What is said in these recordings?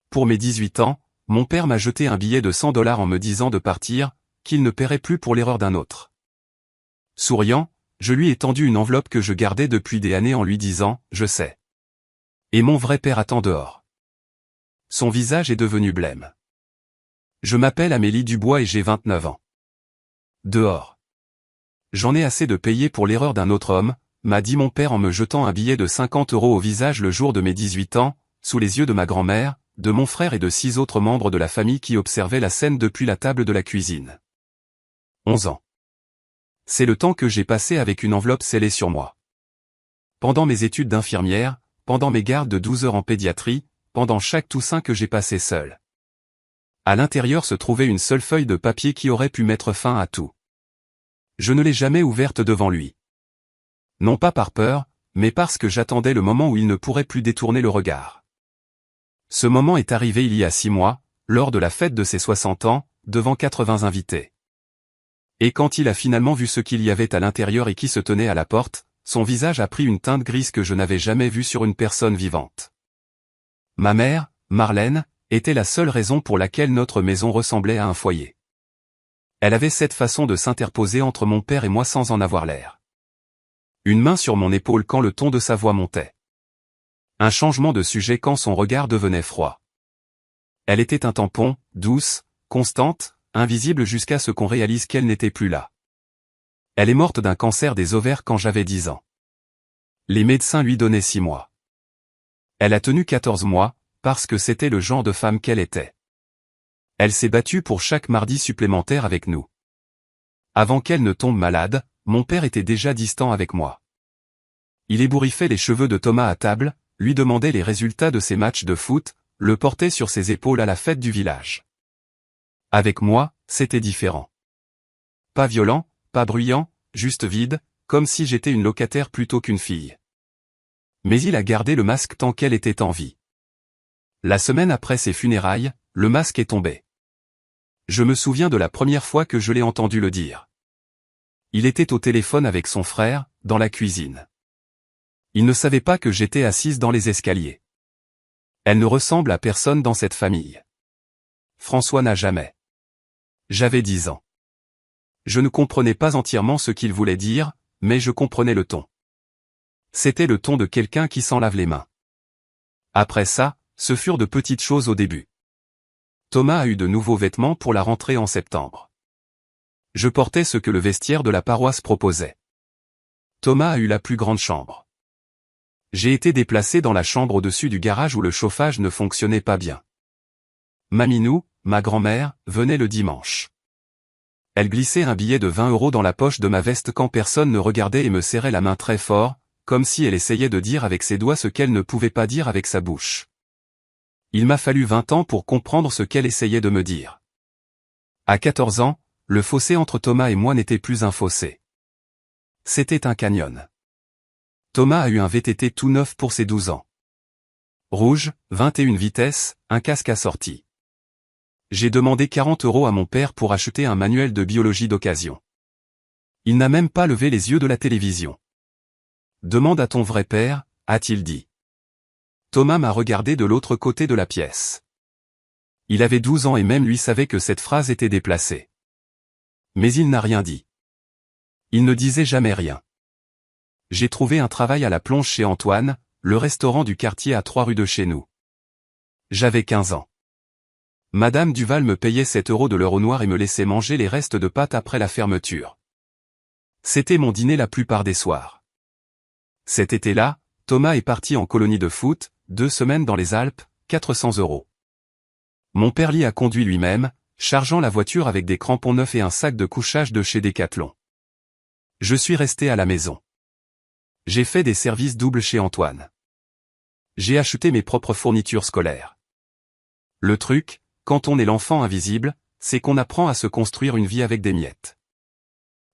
Pour mes 18 ans, mon père m'a jeté un billet de $100 en me disant de partir, qu'il ne paierait plus pour l'erreur d'un autre. Souriant, je lui ai tendu une enveloppe que je gardais depuis des années en lui disant « Je sais. Et mon vrai père attend dehors. » Son visage est devenu blême. Je m'appelle Amélie Dubois et j'ai 29 ans. Dehors. J'en ai assez de payer pour l'erreur d'un autre homme, m'a dit mon père en me jetant un billet de 50 € au visage le jour de mes 18 ans, sous les yeux de ma grand-mère, de mon frère et de 6 autres membres de la famille qui observaient la scène depuis la table de la cuisine. 11 ans. C'est le temps que j'ai passé avec une enveloppe scellée sur moi. Pendant mes études d'infirmière, pendant mes gardes de 12 heures en pédiatrie, pendant chaque Toussaint que j'ai passé seul. À l'intérieur se trouvait une seule feuille de papier qui aurait pu mettre fin à tout. Je ne l'ai jamais ouverte devant lui. Non pas par peur, mais parce que j'attendais le moment où il ne pourrait plus détourner le regard. Ce moment est arrivé il y a 6 mois, lors de la fête de ses 60 ans, devant 80 invités. Et quand il a finalement vu ce qu'il y avait à l'intérieur et qui se tenait à la porte, son visage a pris une teinte grise que je n'avais jamais vue sur une personne vivante. Ma mère, Marlène, était la seule raison pour laquelle notre maison ressemblait à un foyer. Elle avait cette façon de s'interposer entre mon père et moi sans en avoir l'air. Une main sur mon épaule quand le ton de sa voix montait. Un changement de sujet quand son regard devenait froid. Elle était un tampon, douce, constante, invisible jusqu'à ce qu'on réalise qu'elle n'était plus là. Elle est morte d'un cancer des ovaires quand j'avais 10 ans. Les médecins lui donnaient 6 mois. Elle a tenu 14 mois, parce que c'était le genre de femme qu'elle était. Elle s'est battue pour chaque mardi supplémentaire avec nous. Avant qu'elle ne tombe malade, mon père était déjà distant avec moi. Il ébouriffait les cheveux de Thomas à table, lui demandait les résultats de ses matchs de foot, le portait sur ses épaules à la fête du village. Avec moi, c'était différent. Pas violent, pas bruyant, juste vide, comme si j'étais une locataire plutôt qu'une fille. Mais il a gardé le masque tant qu'elle était en vie. La semaine après ses funérailles, le masque est tombé. Je me souviens de la première fois que je l'ai entendu le dire. Il était au téléphone avec son frère, dans la cuisine. Il ne savait pas que j'étais assise dans les escaliers. Elle ne ressemble à personne dans cette famille. François n'a jamais. J'avais 10 ans. Je ne comprenais pas entièrement ce qu'il voulait dire, mais je comprenais le ton. C'était le ton de quelqu'un qui s'en lave les mains. Après ça, ce furent de petites choses au début. Thomas a eu de nouveaux vêtements pour la rentrée en septembre. Je portais ce que le vestiaire de la paroisse proposait. Thomas a eu la plus grande chambre. J'ai été déplacé dans la chambre au-dessus du garage où le chauffage ne fonctionnait pas bien. Maminou, ma grand-mère, venait le dimanche. Elle glissait un billet de 20 € dans la poche de ma veste quand personne ne regardait et me serrait la main très fort, comme si elle essayait de dire avec ses doigts ce qu'elle ne pouvait pas dire avec sa bouche. Il m'a fallu 20 ans pour comprendre ce qu'elle essayait de me dire. À 14 ans, le fossé entre Thomas et moi n'était plus un fossé. C'était un canyon. Thomas a eu un VTT tout neuf pour ses 12 ans. Rouge, 21 vitesses, un casque assorti. J'ai demandé 40 € à mon père pour acheter un manuel de biologie d'occasion. Il n'a même pas levé les yeux de la télévision. Demande à ton vrai père, a-t-il dit. Thomas m'a regardé de l'autre côté de la pièce. Il avait 12 ans et même lui savait que cette phrase était déplacée. Mais il n'a rien dit. Il ne disait jamais rien. J'ai trouvé un travail à la plonge chez Antoine, le restaurant du quartier à 3 rue de chez nous. J'avais 15 ans. Madame Duval me payait 7 € de l'heure au noir et me laissait manger les restes de pâtes après la fermeture. C'était mon dîner la plupart des soirs. Cet été-là, Thomas est parti en colonie de foot, 2 semaines dans les Alpes, 400 €. Mon père l'y a conduit lui-même, chargeant la voiture avec des crampons neufs et un sac de couchage de chez Decathlon. Je suis resté à la maison. J'ai fait des services doubles chez Antoine. J'ai acheté mes propres fournitures scolaires. Le truc, quand on est l'enfant invisible, c'est qu'on apprend à se construire une vie avec des miettes.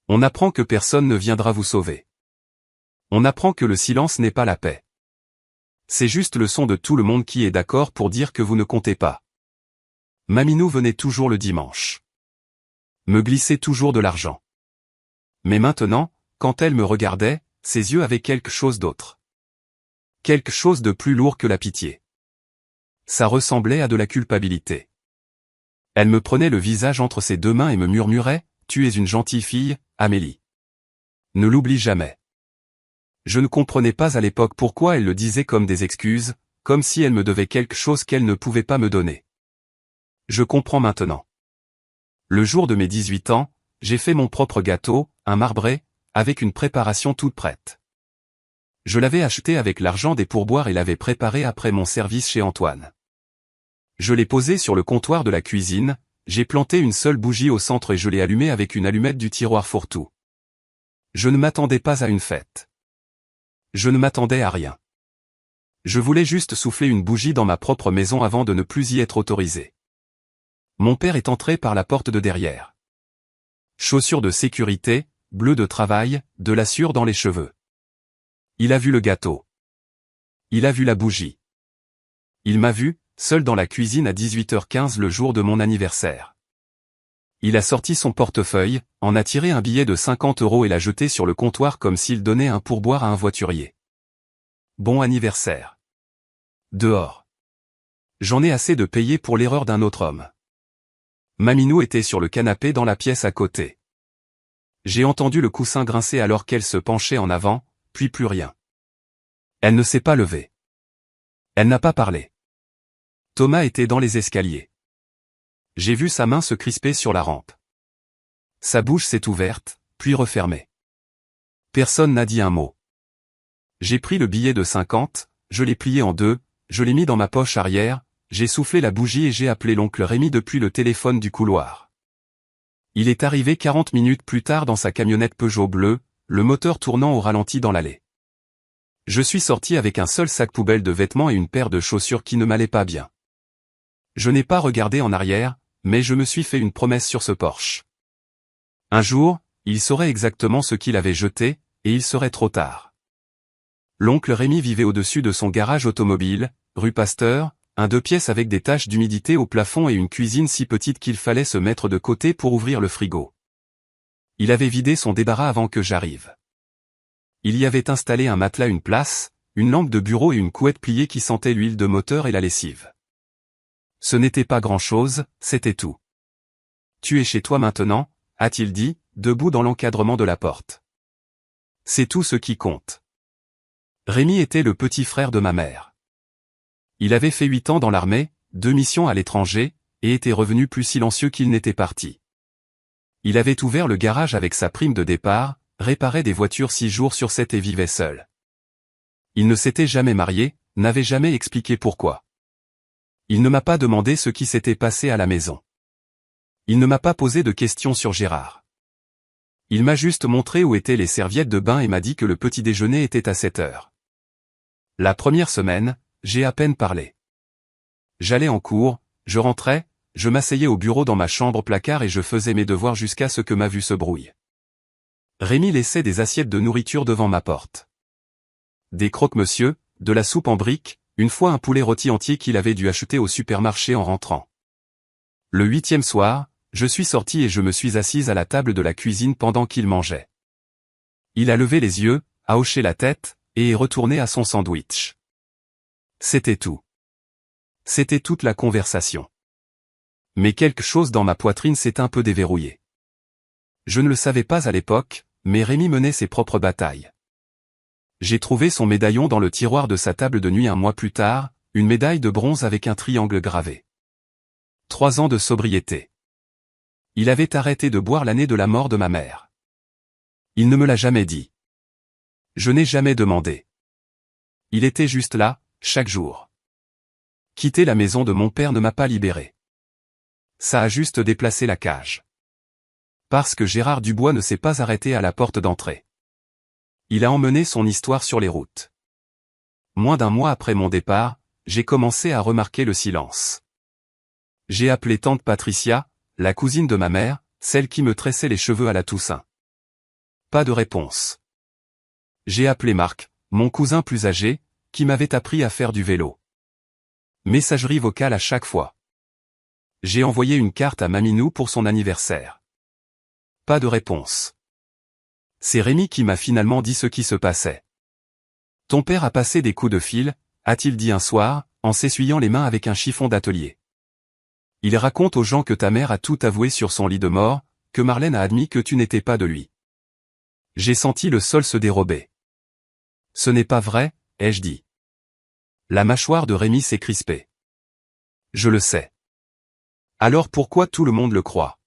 On apprend que personne ne viendra vous sauver. On apprend que le silence n'est pas la paix. C'est juste le son de tout le monde qui est d'accord pour dire que vous ne comptez pas. Maminou venait toujours le dimanche. Me glissait toujours de l'argent. Mais maintenant, quand elle me regardait, ses yeux avaient quelque chose d'autre. Quelque chose de plus lourd que la pitié. Ça ressemblait à de la culpabilité. Elle me prenait le visage entre ses deux mains et me murmurait, « Tu es une gentille fille, Amélie. Ne l'oublie jamais. » Je ne comprenais pas à l'époque pourquoi elle le disait comme des excuses, comme si elle me devait quelque chose qu'elle ne pouvait pas me donner. Je comprends maintenant. Le jour de mes 18 ans, j'ai fait mon propre gâteau, un marbré, avec une préparation toute prête. Je l'avais acheté avec l'argent des pourboires et l'avais préparé après mon service chez Antoine. Je l'ai posé sur le comptoir de la cuisine, j'ai planté une seule bougie au centre et je l'ai allumé avec une allumette du tiroir fourre-tout. Je ne m'attendais pas à une fête. Je ne m'attendais à rien. Je voulais juste souffler une bougie dans ma propre maison avant de ne plus y être autorisé. Mon père est entré par la porte de derrière. Chaussures de sécurité, bleu de travail, de la sueur dans les cheveux. Il a vu le gâteau. Il a vu la bougie. Il m'a vu, seul dans la cuisine à 18h15 le jour de mon anniversaire. Il a sorti son portefeuille, en a tiré un billet de 50 € et l'a jeté sur le comptoir comme s'il donnait un pourboire à un voiturier. Bon anniversaire. Dehors. J'en ai assez de payer pour l'erreur d'un autre homme. Maminou était sur le canapé dans la pièce à côté. J'ai entendu le coussin grincer alors qu'elle se penchait en avant, puis plus rien. Elle ne s'est pas levée. Elle n'a pas parlé. Thomas était dans les escaliers. J'ai vu sa main se crisper sur la rampe. Sa bouche s'est ouverte, puis refermée. Personne n'a dit un mot. J'ai pris le billet de 50, je l'ai plié en deux, je l'ai mis dans ma poche arrière, j'ai soufflé la bougie et j'ai appelé l'oncle Rémi depuis le téléphone du couloir. Il est arrivé 40 minutes plus tard dans sa camionnette Peugeot bleue, le moteur tournant au ralenti dans l'allée. Je suis sorti avec un seul sac poubelle de vêtements et une paire de chaussures qui ne m'allaient pas bien. Je n'ai pas regardé en arrière, mais je me suis fait une promesse sur ce Porsche. Un jour, il saurait exactement ce qu'il avait jeté, et il serait trop tard. L'oncle Rémi vivait au-dessus de son garage automobile, rue Pasteur, un 2 pièces avec des taches d'humidité au plafond et une cuisine si petite qu'il fallait se mettre de côté pour ouvrir le frigo. Il avait vidé son débarras avant que j'arrive. Il y avait installé un matelas, une place, une lampe de bureau et une couette pliée qui sentait l'huile de moteur et la lessive. Ce n'était pas grand-chose, c'était tout. « Tu es chez toi maintenant ?» a-t-il dit, debout dans l'encadrement de la porte. C'est tout ce qui compte. Rémi était le petit frère de ma mère. Il avait fait 8 ans dans l'armée, 2 missions à l'étranger, et était revenu plus silencieux qu'il n'était parti. Il avait ouvert le garage avec sa prime de départ, réparait des voitures 6 jours sur 7 et vivait seul. Il ne s'était jamais marié, n'avait jamais expliqué pourquoi. Il ne m'a pas demandé ce qui s'était passé à la maison. Il ne m'a pas posé de questions sur Gérard. Il m'a juste montré où étaient les serviettes de bain et m'a dit que le petit déjeuner était à 7 heures. La première semaine, j'ai à peine parlé. J'allais en cours, je rentrais, je m'asseyais au bureau dans ma chambre placard et je faisais mes devoirs jusqu'à ce que ma vue se brouille. Rémi laissait des assiettes de nourriture devant ma porte. Des croque-monsieur, de la soupe en briques, une fois un poulet rôti entier qu'il avait dû acheter au supermarché en rentrant. Le 8e soir, je suis sorti et je me suis assise à la table de la cuisine pendant qu'il mangeait. Il a levé les yeux, a hoché la tête, et est retourné à son sandwich. C'était tout. C'était toute la conversation. Mais quelque chose dans ma poitrine s'est un peu déverrouillé. Je ne le savais pas à l'époque, mais Rémi menait ses propres batailles. J'ai trouvé son médaillon dans le tiroir de sa table de nuit un mois plus tard, une médaille de bronze avec un triangle gravé. 3 ans de sobriété. Il avait arrêté de boire l'année de la mort de ma mère. Il ne me l'a jamais dit. Je n'ai jamais demandé. Il était juste là, chaque jour. Quitter la maison de mon père ne m'a pas libéré. Ça a juste déplacé la cage. Parce que Gérard Dubois ne s'est pas arrêté à la porte d'entrée. Il a emmené son histoire sur les routes. Moins d'1 mois après mon départ, j'ai commencé à remarquer le silence. J'ai appelé tante Patricia, la cousine de ma mère, celle qui me tressait les cheveux à la Toussaint. Pas de réponse. J'ai appelé Marc, mon cousin plus âgé, qui m'avait appris à faire du vélo. Messagerie vocale à chaque fois. J'ai envoyé une carte à Maminou pour son anniversaire. Pas de réponse. C'est Rémi qui m'a finalement dit ce qui se passait. Ton père a passé des coups de fil, a-t-il dit un soir, en s'essuyant les mains avec un chiffon d'atelier. Il raconte aux gens que ta mère a tout avoué sur son lit de mort, que Marlène a admis que tu n'étais pas de lui. J'ai senti le sol se dérober. Ce n'est pas vrai, ai-je dit. La mâchoire de Rémi s'est crispée. Je le sais. Alors pourquoi tout le monde le croit?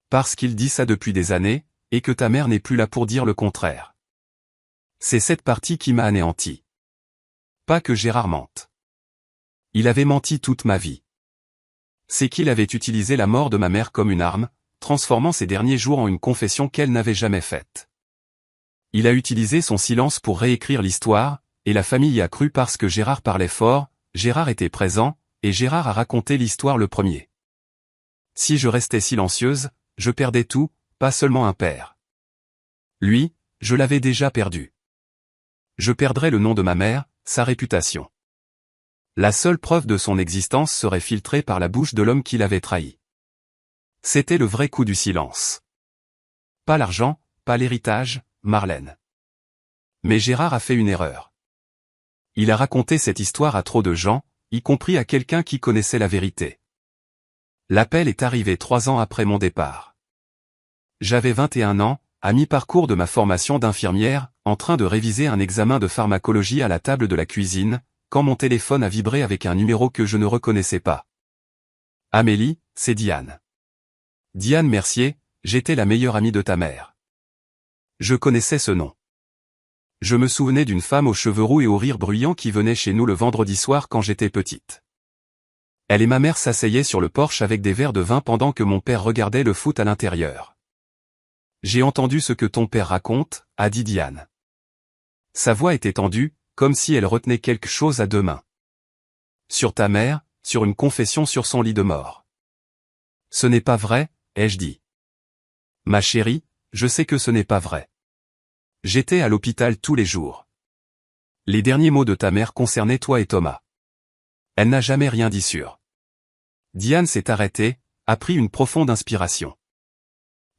Parce qu'il dit ça depuis des années, et que ta mère n'est plus là pour dire le contraire. C'est cette partie qui m'a anéanti. Pas que Gérard mente. Il avait menti toute ma vie. C'est qu'il avait utilisé la mort de ma mère comme une arme, transformant ses derniers jours en une confession qu'elle n'avait jamais faite. Il a utilisé son silence pour réécrire l'histoire, et la famille y a cru parce que Gérard parlait fort, Gérard était présent, et Gérard a raconté l'histoire le premier. Si je restais silencieuse, je perdais tout, pas seulement un père. Lui, je l'avais déjà perdu. Je perdrais le nom de ma mère, sa réputation. La seule preuve de son existence serait filtrée par la bouche de l'homme qui l'avait trahi. C'était le vrai coup du silence. Pas l'argent, pas l'héritage, Marlène. Mais Gérard a fait une erreur. Il a raconté cette histoire à trop de gens, y compris à quelqu'un qui connaissait la vérité. L'appel est arrivé 3 ans après mon départ. J'avais 21 ans, à mi-parcours de ma formation d'infirmière, en train de réviser un examen de pharmacologie à la table de la cuisine, quand mon téléphone a vibré avec un numéro que je ne reconnaissais pas. Amélie, c'est Diane. Diane Mercier, j'étais la meilleure amie de ta mère. Je connaissais ce nom. Je me souvenais d'une femme aux cheveux roux et au rire bruyant qui venait chez nous le vendredi soir quand j'étais petite. Elle et ma mère s'asseyaient sur le porche avec des verres de vin pendant que mon père regardait le foot à l'intérieur. J'ai entendu ce que ton père raconte, a dit Diane. Sa voix était tendue, comme si elle retenait quelque chose à 2 mains. Sur ta mère, sur une confession sur son lit de mort. Ce n'est pas vrai, ai-je dit. Ma chérie, je sais que ce n'est pas vrai. J'étais à l'hôpital tous les jours. Les derniers mots de ta mère concernaient toi et Thomas. Elle n'a jamais rien dit sur. Diane s'est arrêtée, a pris une profonde inspiration.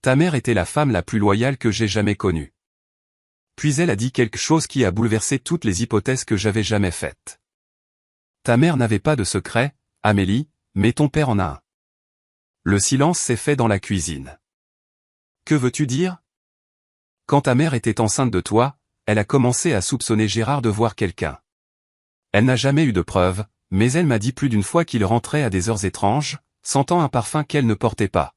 Ta mère était la femme la plus loyale que j'ai jamais connue. Puis elle a dit quelque chose qui a bouleversé toutes les hypothèses que j'avais jamais faites. Ta mère n'avait pas de secret, Amélie, mais ton père en a un. Le silence s'est fait dans la cuisine. Que veux-tu dire? Quand ta mère était enceinte de toi, elle a commencé à soupçonner Gérard de voir quelqu'un. Elle n'a jamais eu de preuves, mais elle m'a dit plus d'une fois qu'il rentrait à des heures étranges, sentant un parfum qu'elle ne portait pas.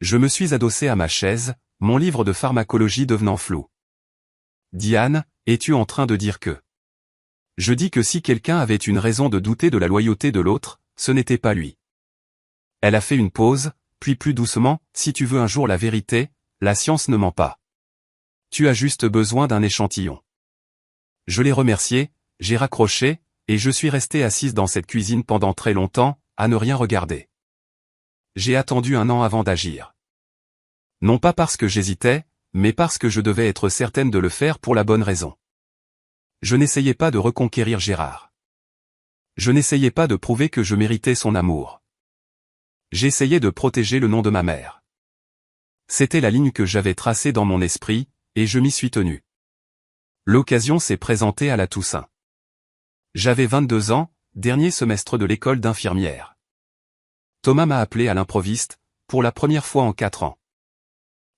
Je me suis adossé à ma chaise, mon livre de pharmacologie devenant flou. Diane, es-tu en train de dire que? Je dis que si quelqu'un avait une raison de douter de la loyauté de l'autre, ce n'était pas lui. Elle a fait une pause, puis plus doucement, si tu veux un jour la vérité, la science ne ment pas. Tu as juste besoin d'un échantillon. Je l'ai remercié, j'ai raccroché, et je suis resté assise dans cette cuisine pendant très longtemps, à ne rien regarder. J'ai attendu 1 an avant d'agir. Non pas parce que j'hésitais, mais parce que je devais être certaine de le faire pour la bonne raison. Je n'essayais pas de reconquérir Gérard. Je n'essayais pas de prouver que je méritais son amour. J'essayais de protéger le nom de ma mère. C'était la ligne que j'avais tracée dans mon esprit, et je m'y suis tenu. L'occasion s'est présentée à la Toussaint. J'avais 22 ans, dernier semestre de l'école d'infirmière. Thomas m'a appelé à l'improviste, pour la première fois en 4 ans.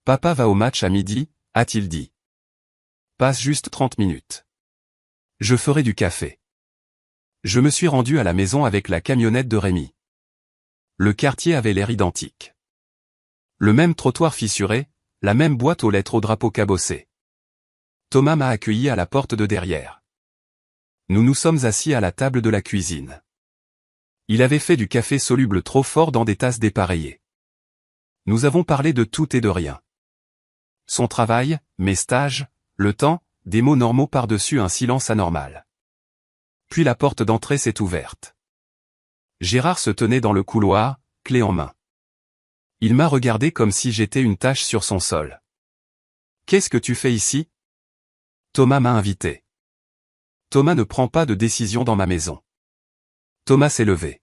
Papa va au match à midi, a-t-il dit. Passe juste 30 minutes. Je ferai du café. Je me suis rendu à la maison avec la camionnette de Rémi. Le quartier avait l'air identique. Le même trottoir fissuré, la même boîte aux lettres au drapeau cabossé. Thomas m'a accueilli à la porte de derrière. Nous nous sommes assis à la table de la cuisine. Il avait fait du café soluble trop fort dans des tasses dépareillées. Nous avons parlé de tout et de rien. Son travail, mes stages, le temps, des mots normaux par-dessus un silence anormal. Puis la porte d'entrée s'est ouverte. Gérard se tenait dans le couloir, clé en main. Il m'a regardé comme si j'étais une tache sur son sol. « Qu'est-ce que tu fais ici ?» Thomas m'a invité. Thomas ne prend pas de décision dans ma maison. Thomas s'est levé.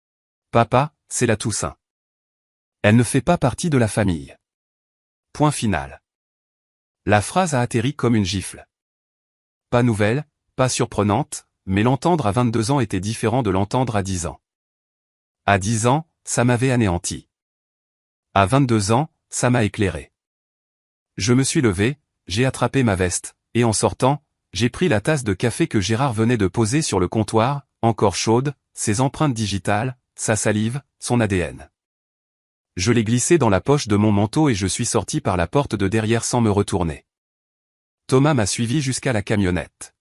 « Papa, c'est la Toussaint. Elle ne fait pas partie de la famille. » Point final. La phrase a atterri comme une gifle. Pas nouvelle, pas surprenante, mais l'entendre à 22 ans était différent de l'entendre à 10 ans. À 10 ans, ça m'avait anéanti. À 22 ans, ça m'a éclairé. Je me suis levé, j'ai attrapé ma veste, et en sortant, j'ai pris la tasse de café que Gérard venait de poser sur le comptoir, encore chaude, ses empreintes digitales, sa salive, son ADN. Je l'ai glissé dans la poche de mon manteau et je suis sorti par la porte de derrière sans me retourner. Thomas m'a suivi jusqu'à la camionnette.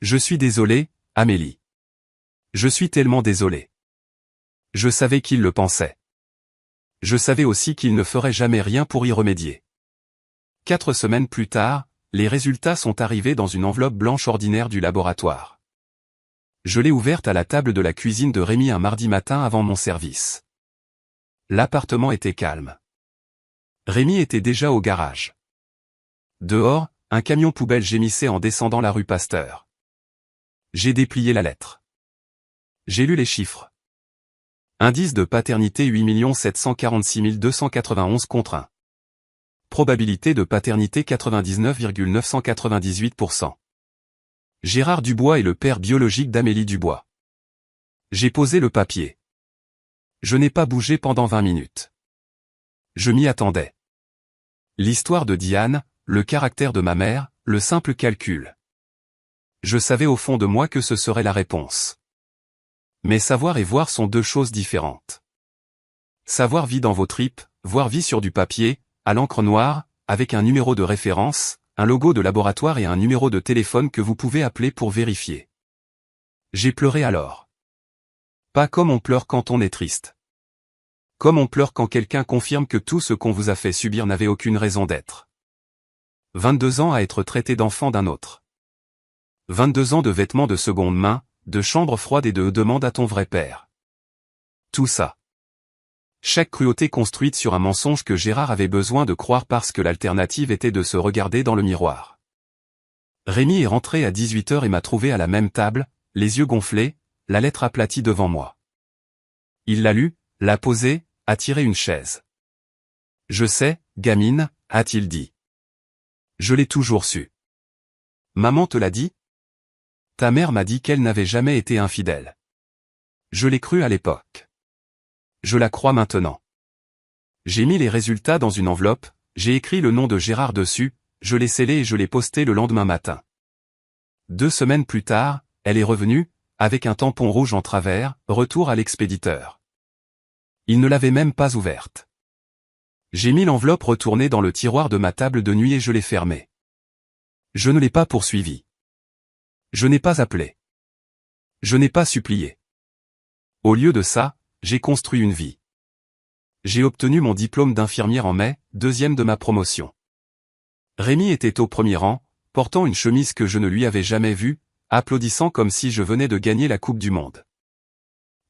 Je suis désolé, Amélie. Je suis tellement désolé. Je savais qu'il le pensait. Je savais aussi qu'il ne ferait jamais rien pour y remédier. 4 semaines plus tard, les résultats sont arrivés dans une enveloppe blanche ordinaire du laboratoire. Je l'ai ouverte à la table de la cuisine de Rémi un mardi matin avant mon service. L'appartement était calme. Rémi était déjà au garage. Dehors, un camion poubelle gémissait en descendant la rue Pasteur. J'ai déplié la lettre. J'ai lu les chiffres. Indice de paternité 8 746 291 contre 1. Probabilité de paternité 99,998%. Gérard Dubois est le père biologique d'Amélie Dubois. J'ai posé le papier. Je n'ai pas bougé pendant 20 minutes. Je m'y attendais. L'histoire de Diane, le caractère de ma mère, le simple calcul. Je savais au fond de moi que ce serait la réponse. Mais savoir et voir sont deux choses différentes. Savoir vit dans vos tripes, voir vit sur du papier, à l'encre noire, avec un numéro de référence, un logo de laboratoire et un numéro de téléphone que vous pouvez appeler pour vérifier. J'ai pleuré alors. Pas comme on pleure quand on est triste. Comme on pleure quand quelqu'un confirme que tout ce qu'on vous a fait subir n'avait aucune raison d'être. 22 ans à être traité d'enfant d'un autre. 22 ans de vêtements de seconde main, de chambre froide et de demande à ton vrai père. Tout ça. Chaque cruauté construite sur un mensonge que Gérard avait besoin de croire parce que l'alternative était de se regarder dans le miroir. Rémi est rentré à 18h et m'a trouvé à la même table, les yeux gonflés, la lettre aplatie devant moi. Il l'a lue, l'a posée, a tiré une chaise. Je sais, gamine, a-t-il dit. Je l'ai toujours su. Maman te l'a dit? Ta mère m'a dit qu'elle n'avait jamais été infidèle. Je l'ai cru à l'époque. Je la crois maintenant. J'ai mis les résultats dans une enveloppe, j'ai écrit le nom de Gérard dessus, je l'ai scellé et je l'ai posté le lendemain matin. 2 semaines plus tard, elle est revenue, avec un tampon rouge en travers, retour à l'expéditeur. Il ne l'avait même pas ouverte. J'ai mis l'enveloppe retournée dans le tiroir de ma table de nuit et je l'ai fermée. Je ne l'ai pas poursuivi. Je n'ai pas appelé. Je n'ai pas supplié. Au lieu de ça, j'ai construit une vie. J'ai obtenu mon diplôme d'infirmière en mai, 2e de ma promotion. Rémi était au premier rang, portant une chemise que je ne lui avais jamais vue, applaudissant comme si je venais de gagner la Coupe du Monde.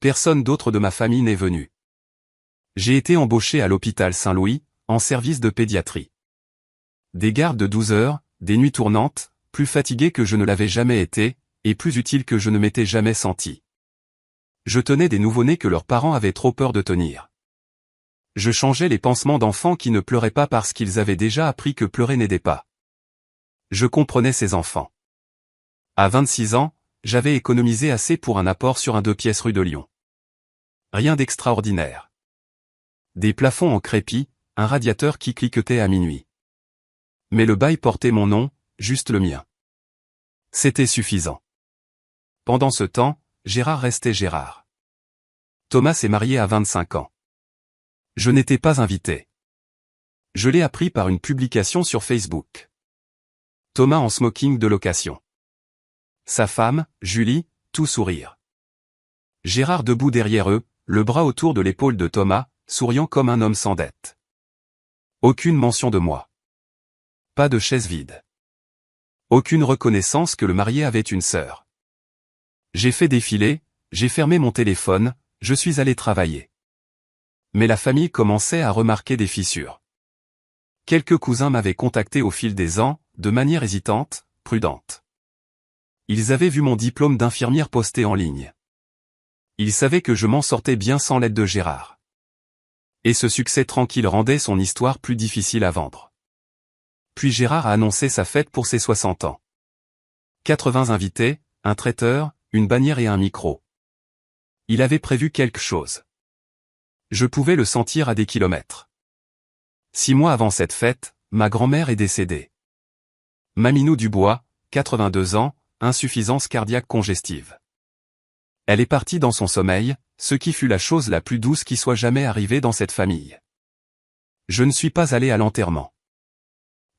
Personne d'autre de ma famille n'est venu. J'ai été embauché à l'hôpital Saint-Louis, en service de pédiatrie. Des gardes de 12 heures, des nuits tournantes, plus fatigué que je ne l'avais jamais été, et plus utile que je ne m'étais jamais senti. Je tenais des nouveau-nés que leurs parents avaient trop peur de tenir. Je changeais les pansements d'enfants qui ne pleuraient pas parce qu'ils avaient déjà appris que pleurer n'aidait pas. Je comprenais ces enfants. À 26 ans, j'avais économisé assez pour un apport sur un 2 pièces rue de Lyon. Rien d'extraordinaire. Des plafonds en crépi, un radiateur qui cliquetait à minuit. Mais le bail portait mon nom, juste le mien. C'était suffisant. Pendant ce temps, Gérard restait Gérard. Thomas s'est marié à 25 ans. Je n'étais pas invité. Je l'ai appris par une publication sur Facebook. Thomas en smoking de location. Sa femme, Julie, tout sourire. Gérard debout derrière eux, le bras autour de l'épaule de Thomas, souriant comme un homme sans dette. Aucune mention de moi. Pas de chaise vide. Aucune reconnaissance que le marié avait une sœur. J'ai fait défiler, j'ai fermé mon téléphone, je suis allé travailler. Mais la famille commençait à remarquer des fissures. Quelques cousins m'avaient contacté au fil des ans, de manière hésitante, prudente. Ils avaient vu mon diplôme d'infirmière posté en ligne. Ils savaient que je m'en sortais bien sans l'aide de Gérard. Et ce succès tranquille rendait son histoire plus difficile à vendre. Puis Gérard a annoncé sa fête pour ses 60 ans. 80 invités, un traiteur, une bannière et un micro. Il avait prévu quelque chose. Je pouvais le sentir à des kilomètres. 6 mois avant cette fête, ma grand-mère est décédée. Maminou Dubois, 82 ans, insuffisance cardiaque congestive. Elle est partie dans son sommeil, ce qui fut la chose la plus douce qui soit jamais arrivée dans cette famille. Je ne suis pas allé à l'enterrement.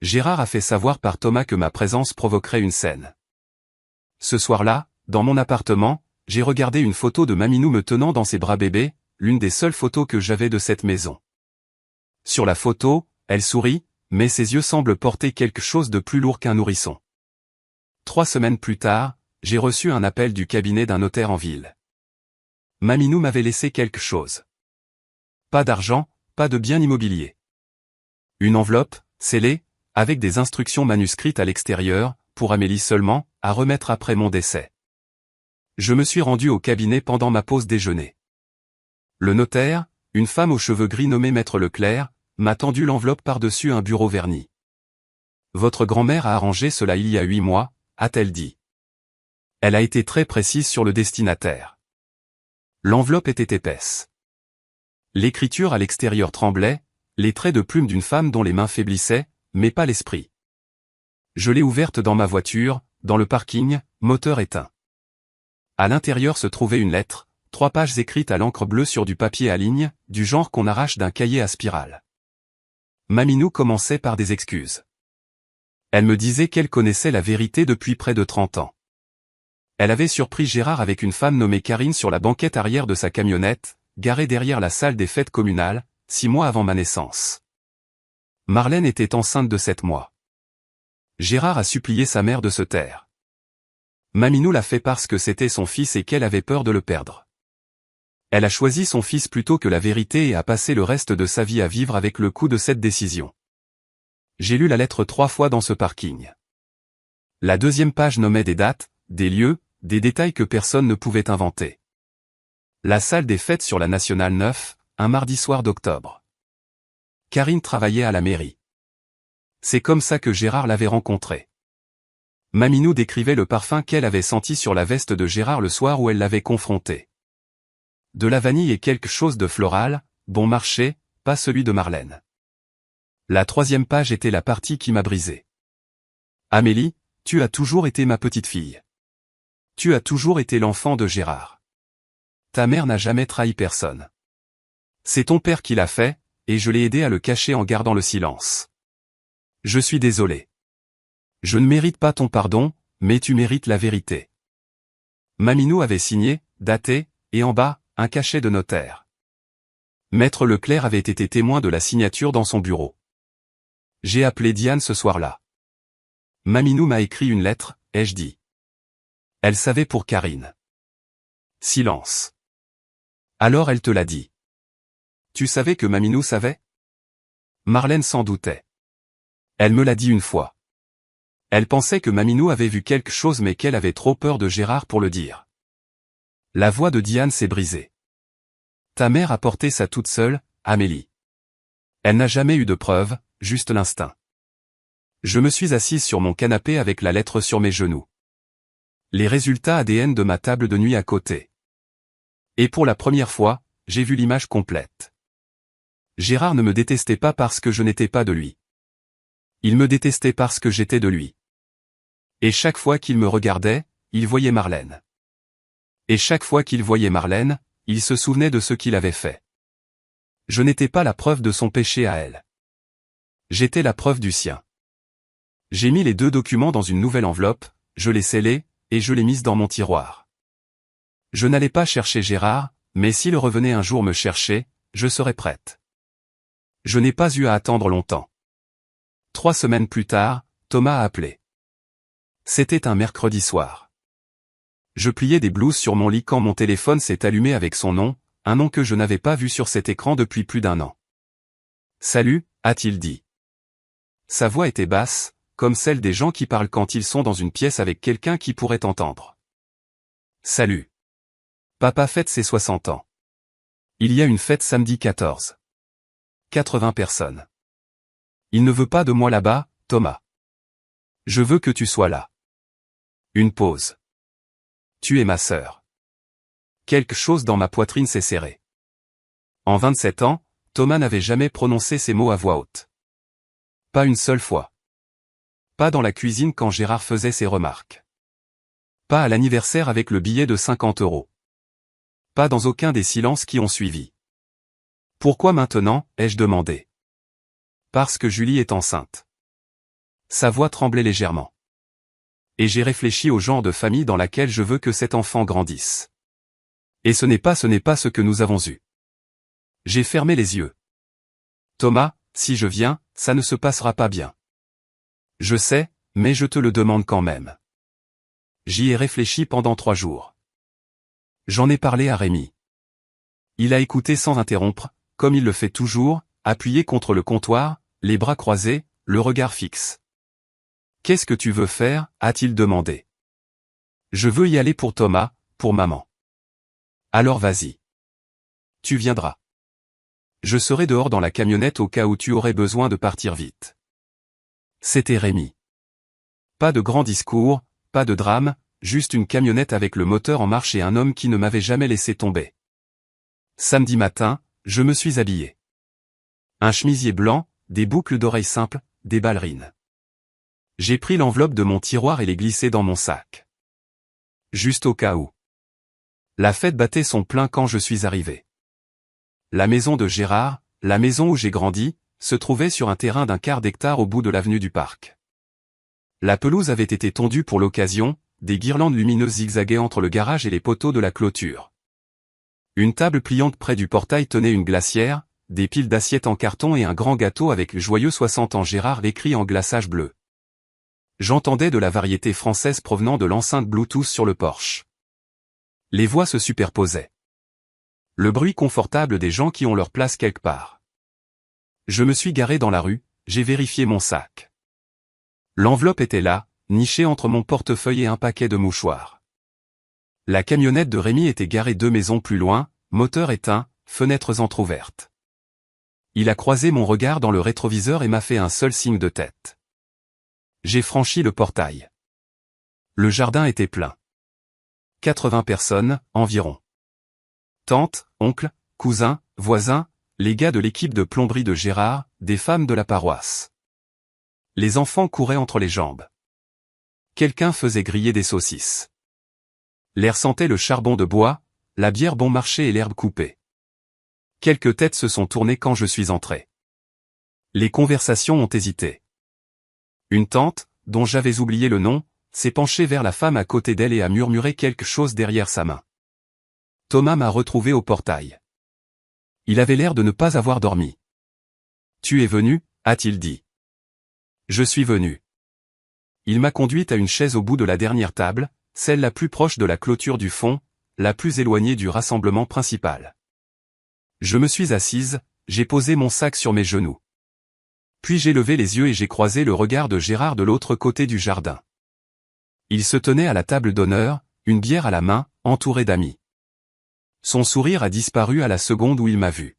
Gérard a fait savoir par Thomas que ma présence provoquerait une scène. Ce soir-là, dans mon appartement, j'ai regardé une photo de Maminou me tenant dans ses bras bébés, l'une des seules photos que j'avais de cette maison. Sur la photo, elle sourit, mais ses yeux semblent porter quelque chose de plus lourd qu'un nourrisson. 3 semaines plus tard, j'ai reçu un appel du cabinet d'un notaire en ville. Maminou m'avait laissé quelque chose. Pas d'argent, pas de bien immobilier. Une enveloppe, scellée, avec des instructions manuscrites à l'extérieur, pour Amélie seulement, à remettre après mon décès. Je me suis rendu au cabinet pendant ma pause déjeuner. Le notaire, une femme aux cheveux gris nommée Maître Leclerc, m'a tendu l'enveloppe par-dessus un bureau verni. Votre grand-mère a arrangé cela il y a 8 mois, a-t-elle dit. Elle a été très précise sur le destinataire. L'enveloppe était épaisse. L'écriture à l'extérieur tremblait, les traits de plume d'une femme dont les mains faiblissaient, mais pas l'esprit. Je l'ai ouverte dans ma voiture, dans le parking, moteur éteint. À l'intérieur se trouvait une lettre, 3 pages écrites à l'encre bleue sur du papier à ligne, du genre qu'on arrache d'un cahier à spirale. Maminou commençait par des excuses. Elle me disait qu'elle connaissait la vérité depuis près de 30 ans. Elle avait surpris Gérard avec une femme nommée Karine sur la banquette arrière de sa camionnette, garée derrière la salle des fêtes communales, 6 mois avant ma naissance. Marlène était enceinte de 7 mois. Gérard a supplié sa mère de se taire. Maminou l'a fait parce que c'était son fils et qu'elle avait peur de le perdre. Elle a choisi son fils plutôt que la vérité et a passé le reste de sa vie à vivre avec le coup de cette décision. J'ai lu la lettre 3 fois dans ce parking. La 2e page nommait des dates, des lieux, des détails que personne ne pouvait inventer. La salle des fêtes sur la Nationale 9, un mardi soir d'octobre. Karine travaillait à la mairie. C'est comme ça que Gérard l'avait rencontrée. Maminou décrivait le parfum qu'elle avait senti sur la veste de Gérard le soir où elle l'avait confronté. De la vanille et quelque chose de floral, bon marché, pas celui de Marlène. La 3e page était la partie qui m'a brisé. Amélie, tu as toujours été ma petite fille. Tu as toujours été l'enfant de Gérard. Ta mère n'a jamais trahi personne. C'est ton père qui l'a fait, et je l'ai aidé à le cacher en gardant le silence. Je suis désolé. Je ne mérite pas ton pardon, mais tu mérites la vérité. Maminou avait signé, daté, et en bas, un cachet de notaire. Maître Leclerc avait été témoin de la signature dans son bureau. J'ai appelé Diane ce soir-là. Maminou m'a écrit une lettre, ai-je dit. Elle savait pour Karine. Silence. Alors elle te l'a dit. Tu savais que Maminou savait? Marlène s'en doutait. Elle me l'a dit une fois. Elle pensait que Maminou avait vu quelque chose mais qu'elle avait trop peur de Gérard pour le dire. La voix de Diane s'est brisée. Ta mère a porté ça toute seule, Amélie. Elle n'a jamais eu de preuves, juste l'instinct. Je me suis assise sur mon canapé avec la lettre sur mes genoux. Les résultats ADN de ma table de nuit à côté. Et pour la première fois, j'ai vu l'image complète. Gérard ne me détestait pas parce que je n'étais pas de lui. Il me détestait parce que j'étais de lui. Et chaque fois qu'il me regardait, il voyait Marlène. Et chaque fois qu'il voyait Marlène, il se souvenait de ce qu'il avait fait. Je n'étais pas la preuve de son péché à elle. J'étais la preuve du sien. J'ai mis les 2 documents dans une nouvelle enveloppe, je l'ai scellée, et je l'ai mise dans mon tiroir. Je n'allais pas chercher Gérard, mais s'il revenait un jour me chercher, je serais prête. Je n'ai pas eu à attendre longtemps. 3 semaines plus tard, Thomas a appelé. C'était un mercredi soir. Je pliais des blouses sur mon lit quand mon téléphone s'est allumé avec son nom, un nom que je n'avais pas vu sur cet écran depuis plus d'1 an. Salut, a-t-il dit. Sa voix était basse, comme celle des gens qui parlent quand ils sont dans une pièce avec quelqu'un qui pourrait entendre. Salut. Papa fête ses 60 ans. Il y a une fête samedi 14. 80 personnes. Il ne veut pas de moi là-bas, Thomas. Je veux que tu sois là. Une pause. Tu es ma sœur. Quelque chose dans ma poitrine s'est serré. En 27 ans, Thomas n'avait jamais prononcé ces mots à voix haute. Pas une seule fois. Pas dans la cuisine quand Gérard faisait ses remarques. Pas à l'anniversaire avec le billet de 50 €. Pas dans aucun des silences qui ont suivi. Pourquoi maintenant, ai-je demandé. Parce que Julie est enceinte. Sa voix tremblait légèrement. Et j'ai réfléchi au genre de famille dans laquelle je veux que cet enfant grandisse. Et ce n'est pas ce que nous avons eu. J'ai fermé les yeux. Thomas, si je viens, ça ne se passera pas bien. Je sais, mais je te le demande quand même. J'y ai réfléchi pendant 3 jours. J'en ai parlé à Rémi. Il a écouté sans interrompre, comme il le fait toujours, appuyé contre le comptoir, les bras croisés, le regard fixe. Qu'est-ce que tu veux faire, a-t-il demandé. Je veux y aller pour Thomas, pour maman. Alors vas-y. Tu viendras. Je serai dehors dans la camionnette au cas où tu aurais besoin de partir vite. C'était Rémi. Pas de grand discours, pas de drame, juste une camionnette avec le moteur en marche et un homme qui ne m'avait jamais laissé tomber. Samedi matin, je me suis habillé. Un chemisier blanc, des boucles d'oreilles simples, des ballerines. J'ai pris l'enveloppe de mon tiroir et l'ai glissée dans mon sac. Juste au cas où. La fête battait son plein quand je suis arrivé. La maison de Gérard, la maison où j'ai grandi, se trouvait sur un terrain d'1/4 d'hectare au bout de l'avenue du Parc. La pelouse avait été tondue pour l'occasion, des guirlandes lumineuses zigzaguaient entre le garage et les poteaux de la clôture. Une table pliante près du portail tenait une glacière, des piles d'assiettes en carton et un grand gâteau avec joyeux 60 ans Gérard écrit en glaçage bleu. J'entendais de la variété française provenant de l'enceinte Bluetooth sur le porche. Les voix se superposaient. Le bruit confortable des gens qui ont leur place quelque part. Je me suis garé dans la rue, j'ai vérifié mon sac. L'enveloppe était là, nichée entre mon portefeuille et un paquet de mouchoirs. La camionnette de Rémi était garée 2 maisons plus loin, moteur éteint, fenêtres entrouvertes. Il a croisé mon regard dans le rétroviseur et m'a fait un seul signe de tête. J'ai franchi le portail. Le jardin était plein. 80 personnes, environ. Tantes, oncles, cousins, voisins, les gars de l'équipe de plomberie de Gérard, des femmes de la paroisse. Les enfants couraient entre les jambes. Quelqu'un faisait griller des saucisses. L'air sentait le charbon de bois, la bière bon marché et l'herbe coupée. Quelques têtes se sont tournées quand je suis entré. Les conversations ont hésité. Une tante, dont j'avais oublié le nom, s'est penchée vers la femme à côté d'elle et a murmuré quelque chose derrière sa main. Thomas m'a retrouvé au portail. Il avait l'air de ne pas avoir dormi. « Tu es venu ?» a-t-il dit. « Je suis venu. » Il m'a conduite à une chaise au bout de la dernière table, celle la plus proche de la clôture du fond, la plus éloignée du rassemblement principal. Je me suis assise, j'ai posé mon sac sur mes genoux. Puis j'ai levé les yeux et j'ai croisé le regard de Gérard de l'autre côté du jardin. Il se tenait à la table d'honneur, une bière à la main, entouré d'amis. Son sourire a disparu à la seconde où il m'a vu.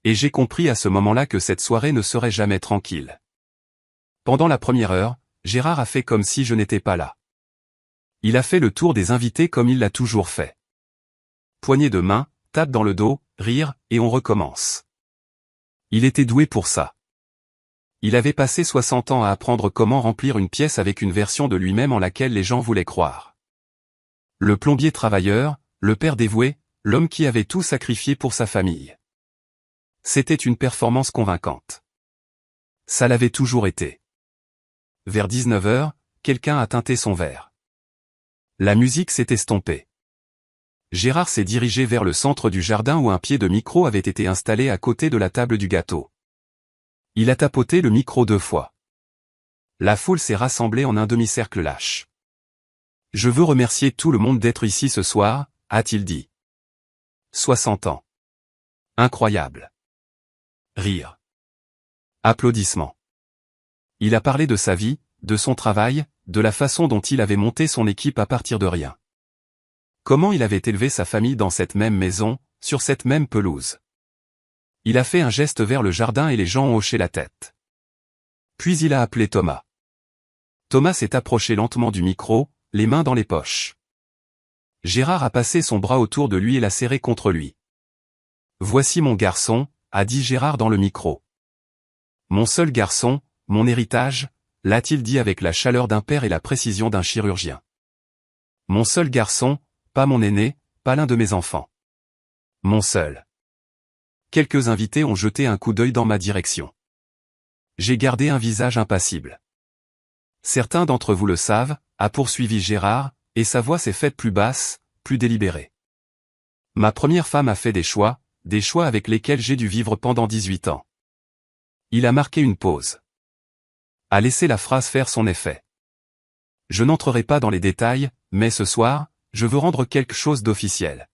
Et j'ai compris à ce moment-là que cette soirée ne serait jamais tranquille. Pendant la première heure, Gérard a fait comme si je n'étais pas là. Il a fait le tour des invités comme il l'a toujours fait. Poignée de main, tape dans le dos, rire, et on recommence. Il était doué pour ça. Il avait passé 60 ans à apprendre comment remplir une pièce avec une version de lui-même en laquelle les gens voulaient croire. Le plombier travailleur, le père dévoué, l'homme qui avait tout sacrifié pour sa famille. C'était une performance convaincante. Ça l'avait toujours été. Vers 19 h, quelqu'un a teinté son verre. La musique s'est estompée. Gérard s'est dirigé vers le centre du jardin où un pied de micro avait été installé à côté de la table du gâteau. Il a tapoté le micro 2 fois. La foule s'est rassemblée en un demi-cercle lâche. « Je veux remercier tout le monde d'être ici ce soir », a-t-il dit. 60 ans. Incroyable. Rire. Applaudissements. Il a parlé de sa vie, de son travail, de la façon dont il avait monté son équipe à partir de rien. Comment il avait élevé sa famille dans cette même maison, sur cette même pelouse. Il a fait un geste vers le jardin et les gens ont hoché la tête. Puis il a appelé Thomas. Thomas s'est approché lentement du micro, les mains dans les poches. Gérard a passé son bras autour de lui et l'a serré contre lui. Voici mon garçon, a dit Gérard dans le micro. Mon seul garçon, mon héritage, l'a-t-il dit avec la chaleur d'un père et la précision d'un chirurgien. Mon seul garçon, pas mon aîné, pas l'un de mes enfants. Mon seul. Quelques invités ont jeté un coup d'œil dans ma direction. J'ai gardé un visage impassible. Certains d'entre vous le savent, a poursuivi Gérard, et sa voix s'est faite plus basse, plus délibérée. Ma première femme a fait des choix avec lesquels j'ai dû vivre pendant 18 ans. Il a marqué une pause. A laissé la phrase faire son effet. Je n'entrerai pas dans les détails, mais ce soir, je veux rendre quelque chose d'officiel.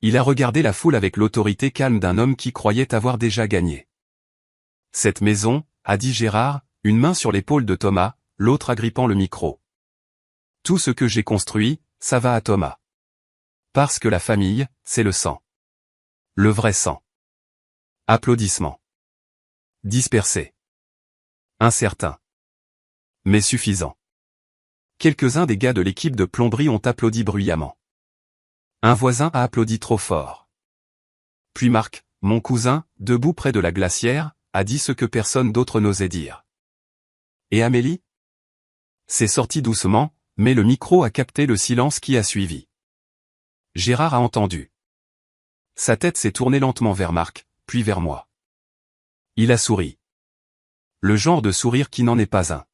Il a regardé la foule avec l'autorité calme d'un homme qui croyait avoir déjà gagné. Cette maison, a dit Gérard, une main sur l'épaule de Thomas, l'autre agrippant le micro. Tout ce que j'ai construit, ça va à Thomas. Parce que la famille, c'est le sang. Le vrai sang. Applaudissements. Dispersés. Incertain. Mais suffisant. Quelques-uns des gars de l'équipe de plomberie ont applaudi bruyamment. Un voisin a applaudi trop fort. Puis Marc, mon cousin, debout près de la glacière, a dit ce que personne d'autre n'osait dire. Et Amélie ? C'est sorti doucement, mais le micro a capté le silence qui a suivi. Gérard a entendu. Sa tête s'est tournée lentement vers Marc, puis vers moi. Il a souri. Le genre de sourire qui n'en est pas un.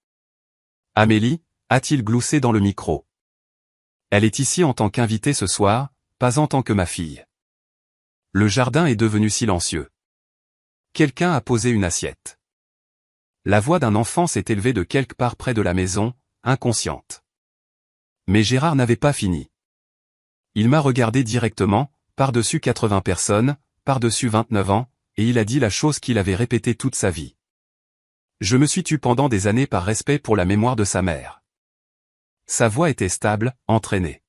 Amélie, a-t-il gloussé dans le micro. Elle est ici en tant qu'invitée ce soir, pas en tant que ma fille. Le jardin est devenu silencieux. Quelqu'un a posé une assiette. La voix d'un enfant s'est élevée de quelque part près de la maison, inconsciente. Mais Gérard n'avait pas fini. Il m'a regardé directement, par-dessus 80 personnes, par-dessus 29 ans, et il a dit la chose qu'il avait répétée toute sa vie. Je me suis tu pendant des années par respect pour la mémoire de sa mère. Sa voix était stable, entraînée.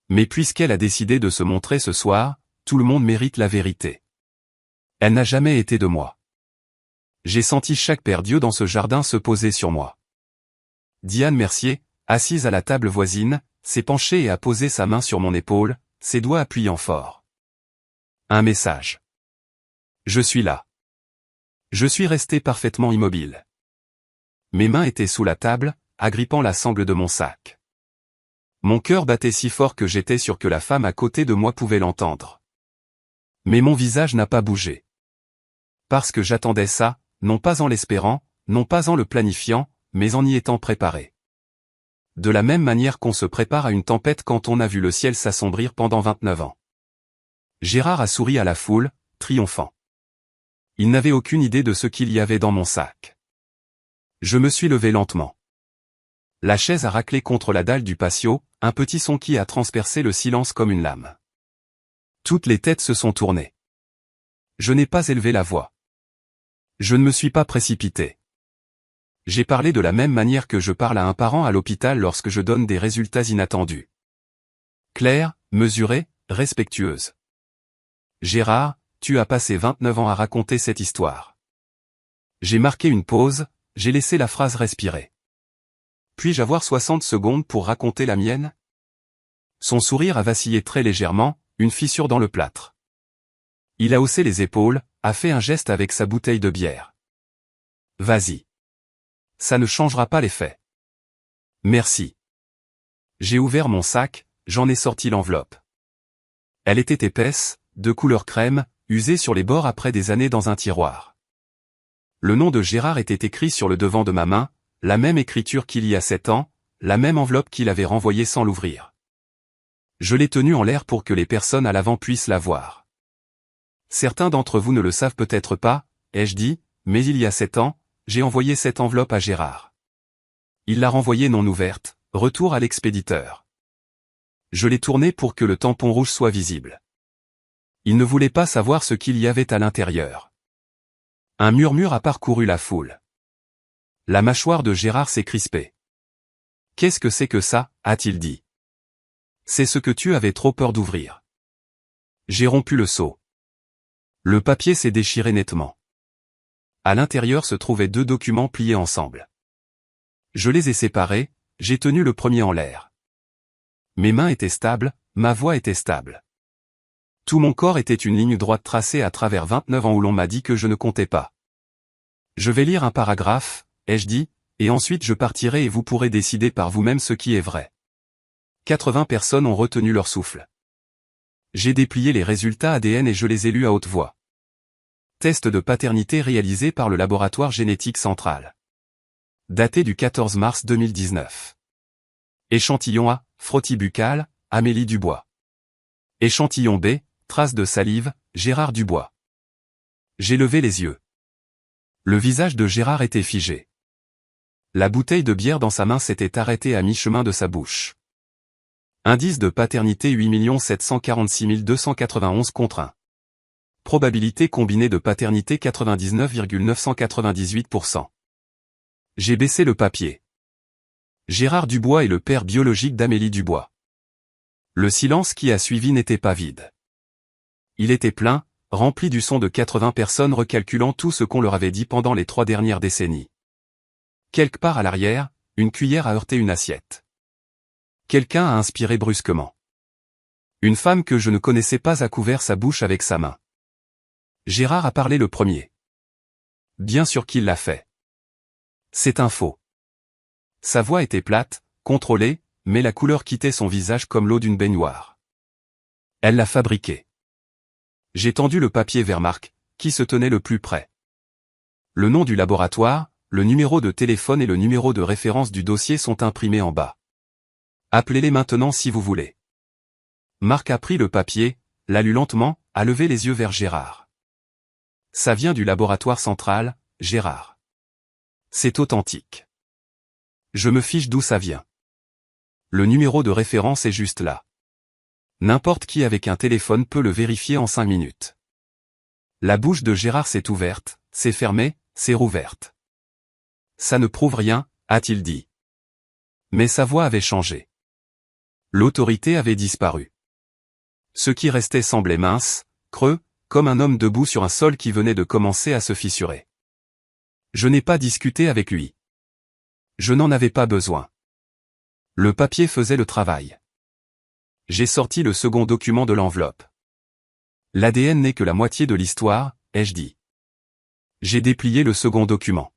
Mais puisqu'elle a décidé de se montrer ce soir, tout le monde mérite la vérité. Elle n'a jamais été de moi. J'ai senti chaque paire d'yeux dans ce jardin se poser sur moi. Diane Mercier, assise à la table voisine, s'est penchée et a posé sa main sur mon épaule, ses doigts appuyant fort. Un message. Je suis là. Je suis resté parfaitement immobile. Mes mains étaient sous la table, agrippant la sangle de mon sac. Mon cœur battait si fort que j'étais sûr que la femme à côté de moi pouvait l'entendre. Mais mon visage n'a pas bougé. Parce que j'attendais ça, non pas en l'espérant, non pas en le planifiant, mais en y étant préparé. De la même manière qu'on se prépare à une tempête quand on a vu le ciel s'assombrir pendant 29 ans. Gérard a souri à la foule, triomphant. Il n'avait aucune idée de ce qu'il y avait dans mon sac. Je me suis levé lentement. La chaise a raclé contre la dalle du patio, un petit son qui a transpercé le silence comme une lame. Toutes les têtes se sont tournées. Je n'ai pas élevé la voix. Je ne me suis pas précipité. J'ai parlé de la même manière que je parle à un parent à l'hôpital lorsque je donne des résultats inattendus. Claire, mesurée, respectueuse. Gérard, tu as passé 29 ans à raconter cette histoire. J'ai marqué une pause, j'ai laissé la phrase respirer. Puis-je avoir 60 secondes pour raconter la mienne ? Son sourire a vacillé très légèrement, une fissure dans le plâtre. Il a haussé les épaules, a fait un geste avec sa bouteille de bière. Vas-y. Ça ne changera pas les faits. Merci. J'ai ouvert mon sac, j'en ai sorti l'enveloppe. Elle était épaisse, de couleur crème, usée sur les bords après des années dans un tiroir. Le nom de Gérard était écrit sur le devant de ma main, la même écriture qu'il y a 7 ans, la même enveloppe qu'il avait renvoyée sans l'ouvrir. Je l'ai tenue en l'air pour que les personnes à l'avant puissent la voir. Certains d'entre vous ne le savent peut-être pas, ai-je dit, mais il y a 7 ans, j'ai envoyé cette enveloppe à Gérard. Il l'a renvoyée non ouverte, retour à l'expéditeur. Je l'ai tournée pour que le tampon rouge soit visible. Il ne voulait pas savoir ce qu'il y avait à l'intérieur. Un murmure a parcouru la foule. La mâchoire de Gérard s'est crispée. « Qu'est-ce que c'est que ça ?» a-t-il dit. « C'est ce que tu avais trop peur d'ouvrir. » J'ai rompu le seau. Le papier s'est déchiré nettement. À l'intérieur se trouvaient 2 documents pliés ensemble. Je les ai séparés, j'ai tenu le premier en l'air. Mes mains étaient stables, ma voix était stable. Tout mon corps était une ligne droite tracée à travers 29 ans où l'on m'a dit que je ne comptais pas. Je vais lire un paragraphe, ai-je dit, et ensuite je partirai et vous pourrez décider par vous-même ce qui est vrai. 80 personnes ont retenu leur souffle. J'ai déplié les résultats ADN et je les ai lus à haute voix. Test de paternité réalisé par le laboratoire génétique central. Daté du 14 mars 2019. Échantillon A, frottis buccal, Amélie Dubois. Échantillon B, traces de salive, Gérard Dubois. J'ai levé les yeux. Le visage de Gérard était figé. La bouteille de bière dans sa main s'était arrêtée à mi-chemin de sa bouche. Indice de paternité 8 746 291 contre 1. Probabilité combinée de paternité 99,998%. J'ai baissé le papier. Gérard Dubois est le père biologique d'Amélie Dubois. Le silence qui a suivi n'était pas vide. Il était plein, rempli du son de 80 personnes recalculant tout ce qu'on leur avait dit pendant les 3 dernières décennies. Quelque part à l'arrière, une cuillère a heurté une assiette. Quelqu'un a inspiré brusquement. Une femme que je ne connaissais pas a couvert sa bouche avec sa main. Gérard a parlé le premier. Bien sûr qu'il l'a fait. C'est un faux. Sa voix était plate, contrôlée, mais la couleur quittait son visage comme l'eau d'une baignoire. Elle l'a fabriqué. J'ai tendu le papier vers Marc, qui se tenait le plus près. Le nom du laboratoire, le numéro de téléphone et le numéro de référence du dossier sont imprimés en bas. Appelez-les maintenant si vous voulez. Marc a pris le papier, l'a lu lentement, a levé les yeux vers Gérard. Ça vient du laboratoire central, Gérard. C'est authentique. Je me fiche d'où ça vient. Le numéro de référence est juste là. N'importe qui avec un téléphone peut le vérifier en 5 minutes. La bouche de Gérard s'est ouverte, s'est fermée, s'est rouverte. Ça ne prouve rien, a-t-il dit. Mais sa voix avait changé. L'autorité avait disparu. Ce qui restait semblait mince, creux, comme un homme debout sur un sol qui venait de commencer à se fissurer. Je n'ai pas discuté avec lui. Je n'en avais pas besoin. Le papier faisait le travail. J'ai sorti le second document de l'enveloppe. L'ADN n'est que la moitié de l'histoire, ai-je dit. J'ai déplié le second document.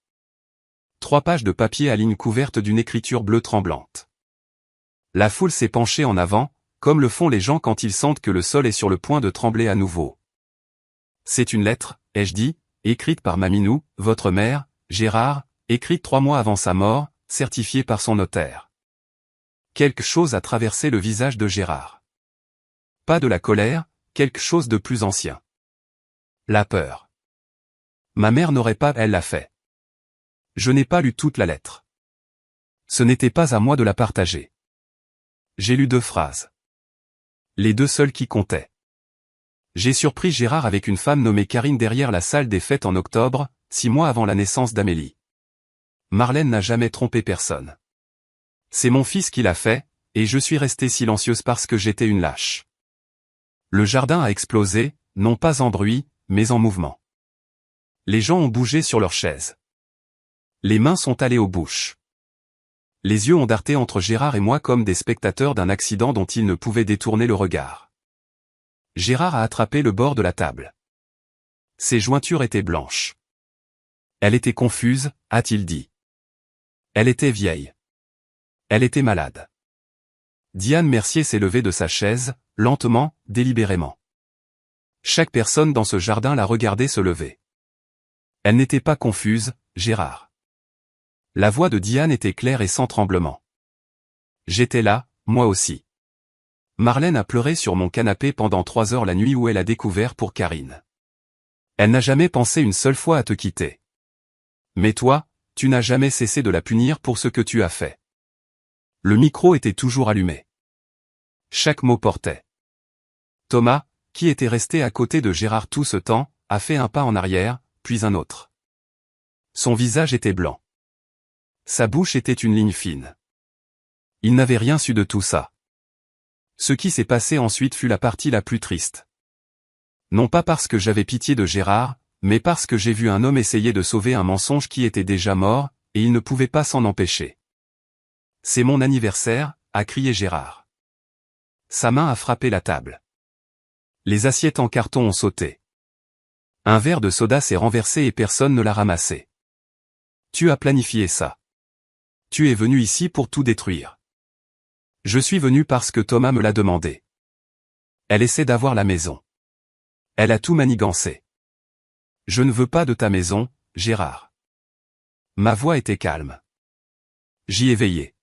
3 pages de papier à ligne couverte d'une écriture bleue tremblante. La foule s'est penchée en avant, comme le font les gens quand ils sentent que le sol est sur le point de trembler à nouveau. C'est une lettre, ai-je dit, écrite par Maminou, votre mère, Gérard, écrite 3 mois avant sa mort, certifiée par son notaire. Quelque chose a traversé le visage de Gérard. Pas de la colère, quelque chose de plus ancien. La peur. Ma mère n'aurait pas, elle l'a fait. Je n'ai pas lu toute la lettre. Ce n'était pas à moi de la partager. J'ai lu 2 phrases. Les 2 seules qui comptaient. J'ai surpris Gérard avec une femme nommée Karine derrière la salle des fêtes en octobre, 6 mois avant la naissance d'Amélie. Marlène n'a jamais trompé personne. C'est mon fils qui l'a fait, et je suis restée silencieuse parce que j'étais une lâche. Le jardin a explosé, non pas en bruit, mais en mouvement. Les gens ont bougé sur leurs chaises. Les mains sont allées aux bouches. Les yeux ont darté entre Gérard et moi comme des spectateurs d'un accident dont ils ne pouvaient détourner le regard. Gérard a attrapé le bord de la table. Ses jointures étaient blanches. Elle était confuse, a-t-il dit. Elle était vieille. Elle était malade. Diane Mercier s'est levée de sa chaise, lentement, délibérément. Chaque personne dans ce jardin l'a regardée se lever. Elle n'était pas confuse, Gérard. La voix de Diane était claire et sans tremblement. J'étais là, moi aussi. Marlène a pleuré sur mon canapé pendant 3 heures la nuit où elle a découvert pour Karine. Elle n'a jamais pensé une seule fois à te quitter. Mais toi, tu n'as jamais cessé de la punir pour ce que tu as fait. Le micro était toujours allumé. Chaque mot portait. Thomas, qui était resté à côté de Gérard tout ce temps, a fait un pas en arrière, puis un autre. Son visage était blanc. Sa bouche était une ligne fine. Il n'avait rien su de tout ça. Ce qui s'est passé ensuite fut la partie la plus triste. Non pas parce que j'avais pitié de Gérard, mais parce que j'ai vu un homme essayer de sauver un mensonge qui était déjà mort, et il ne pouvait pas s'en empêcher. C'est mon anniversaire, a crié Gérard. Sa main a frappé la table. Les assiettes en carton ont sauté. Un verre de soda s'est renversé et personne ne l'a ramassé. Tu as planifié ça. Tu es venu ici pour tout détruire. Je suis venu parce que Thomas me l'a demandé. Elle essaie d'avoir la maison. Elle a tout manigancé. Je ne veux pas de ta maison, Gérard. Ma voix était calme. J'y ai veillé.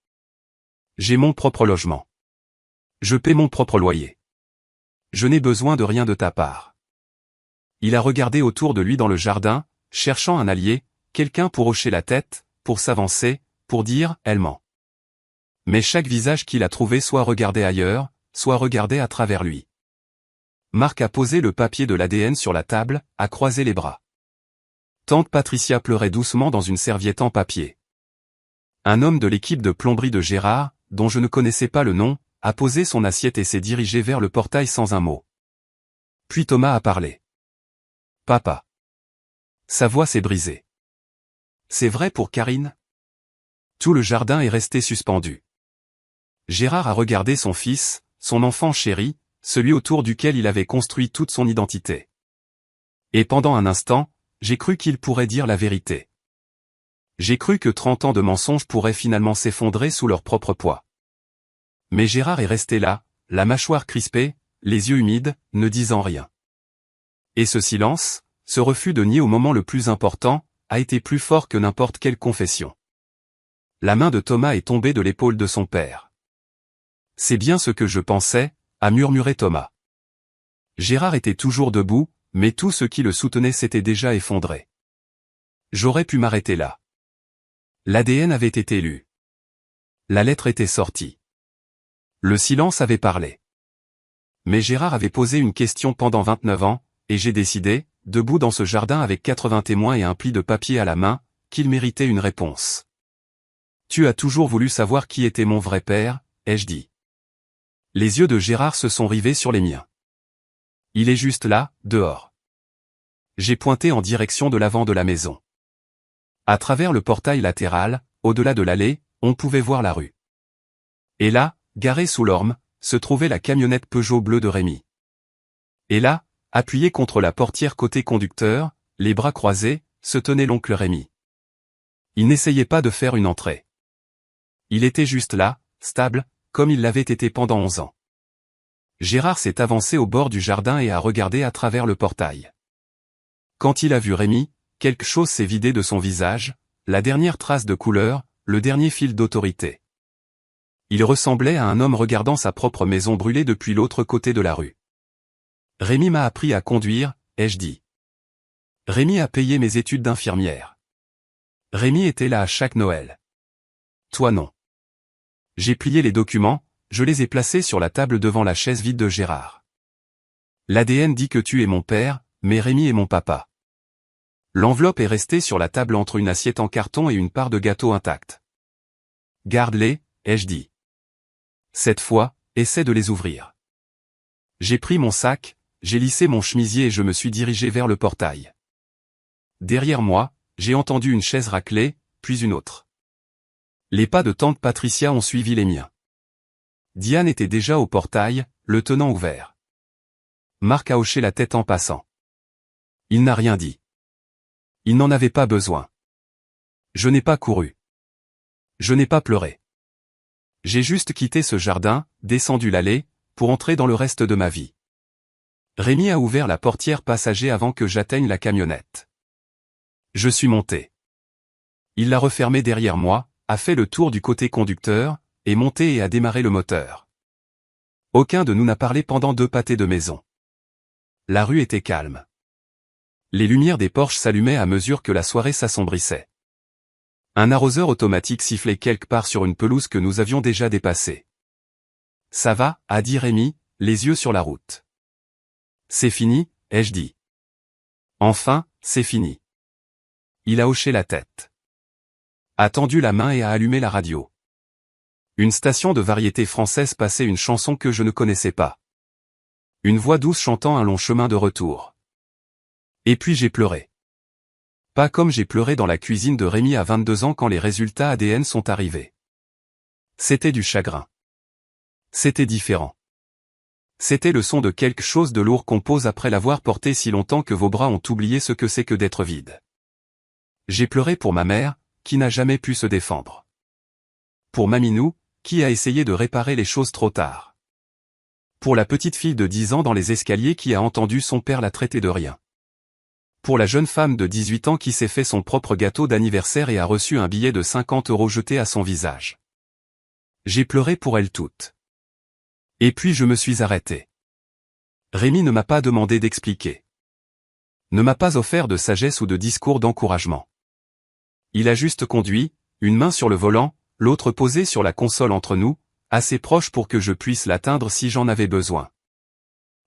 J'ai mon propre logement. Je paie mon propre loyer. Je n'ai besoin de rien de ta part. Il a regardé autour de lui dans le jardin, cherchant un allié, quelqu'un pour hocher la tête, pour s'avancer, pour dire « elle ment ». Mais chaque visage qu'il a trouvé soit regardait ailleurs, soit regardait à travers lui. Marc a posé le papier de l'ADN sur la table, a croisé les bras. Tante Patricia pleurait doucement dans une serviette en papier. Un homme de l'équipe de plomberie de Gérard, dont je ne connaissais pas le nom, a posé son assiette et s'est dirigé vers le portail sans un mot. Puis Thomas a parlé. « Papa. » Sa voix s'est brisée. « C'est vrai pour Karine ?» Tout le jardin est resté suspendu. Gérard a regardé son fils, son enfant chéri, celui autour duquel il avait construit toute son identité. Et pendant un instant, j'ai cru qu'il pourrait dire la vérité. J'ai cru que 30 ans de mensonges pourraient finalement s'effondrer sous leur propre poids. Mais Gérard est resté là, la mâchoire crispée, les yeux humides, ne disant rien. Et ce silence, ce refus de nier au moment le plus important, a été plus fort que n'importe quelle confession. La main de Thomas est tombée de l'épaule de son père. « C'est bien ce que je pensais », a murmuré Thomas. Gérard était toujours debout, mais tout ce qui le soutenait s'était déjà effondré. J'aurais pu m'arrêter là. L'ADN avait été lu. La lettre était sortie. Le silence avait parlé. Mais Gérard avait posé une question pendant 29 ans, et j'ai décidé, debout dans ce jardin avec 80 témoins et un pli de papier à la main, qu'il méritait une réponse. « Tu as toujours voulu savoir qui était mon vrai père », ai-je dit. Les yeux de Gérard se sont rivés sur les miens. Il est juste là, dehors. J'ai pointé en direction de l'avant de la maison. À travers le portail latéral, au-delà de l'allée, on pouvait voir la rue. Et là, garée sous l'orme, se trouvait la camionnette Peugeot bleue de Rémi. Et là, appuyé contre la portière côté conducteur, les bras croisés, se tenait l'oncle Rémi. Il n'essayait pas de faire une entrée. Il était juste là, stable, comme il l'avait été pendant 11 ans. Gérard s'est avancé au bord du jardin et a regardé à travers le portail. Quand il a vu Rémi, quelque chose s'est vidé de son visage, la dernière trace de couleur, le dernier fil d'autorité. Il ressemblait à un homme regardant sa propre maison brûler depuis l'autre côté de la rue. Rémi m'a appris à conduire, ai-je dit. Rémi a payé mes études d'infirmière. Rémi était là à chaque Noël. Toi non. J'ai plié les documents, je les ai placés sur la table devant la chaise vide de Gérard. L'ADN dit que tu es mon père, mais Rémi est mon papa. L'enveloppe est restée sur la table entre une assiette en carton et une part de gâteau intacte. Garde-les, ai-je dit. Cette fois, essaie de les ouvrir. J'ai pris mon sac, j'ai lissé mon chemisier et je me suis dirigé vers le portail. Derrière moi, j'ai entendu une chaise racler, puis une autre. Les pas de tante Patricia ont suivi les miens. Diane était déjà au portail, le tenant ouvert. Marc a hoché la tête en passant. Il n'a rien dit. Il n'en avait pas besoin. Je n'ai pas couru. Je n'ai pas pleuré. J'ai juste quitté ce jardin, descendu l'allée, pour entrer dans le reste de ma vie. Rémi a ouvert la portière passager avant que j'atteigne la camionnette. Je suis monté. Il l'a refermée derrière moi, a fait le tour du côté conducteur, est monté et a démarré le moteur. Aucun de nous n'a parlé pendant 2 pâtés de maison. La rue était calme. Les lumières des porches s'allumaient à mesure que la soirée s'assombrissait. Un arroseur automatique sifflait quelque part sur une pelouse que nous avions déjà dépassée. « Ça va » a dit Rémi, les yeux sur la route. « C'est fini » ai-je dit. « Enfin, c'est fini. » Il a hoché la tête. A tendu la main et a allumé la radio. Une station de variété française passait une chanson que je ne connaissais pas. Une voix douce chantant un long chemin de retour. Et puis j'ai pleuré. Pas comme j'ai pleuré dans la cuisine de Rémi à 22 ans quand les résultats ADN sont arrivés. C'était du chagrin. C'était différent. C'était le son de quelque chose de lourd qu'on pose après l'avoir porté si longtemps que vos bras ont oublié ce que c'est que d'être vide. J'ai pleuré pour ma mère, qui n'a jamais pu se défendre. Pour Maminou, qui a essayé de réparer les choses trop tard. Pour la petite fille de 10 ans dans les escaliers qui a entendu son père la traiter de rien. Pour la jeune femme de 18 ans qui s'est fait son propre gâteau d'anniversaire et a reçu un billet de 50 € jeté à son visage. J'ai pleuré pour elles toutes. Et puis je me suis arrêté. Rémi ne m'a pas demandé d'expliquer. Ne m'a pas offert de sagesse ou de discours d'encouragement. Il a juste conduit, une main sur le volant, l'autre posée sur la console entre nous, assez proche pour que je puisse l'atteindre si j'en avais besoin.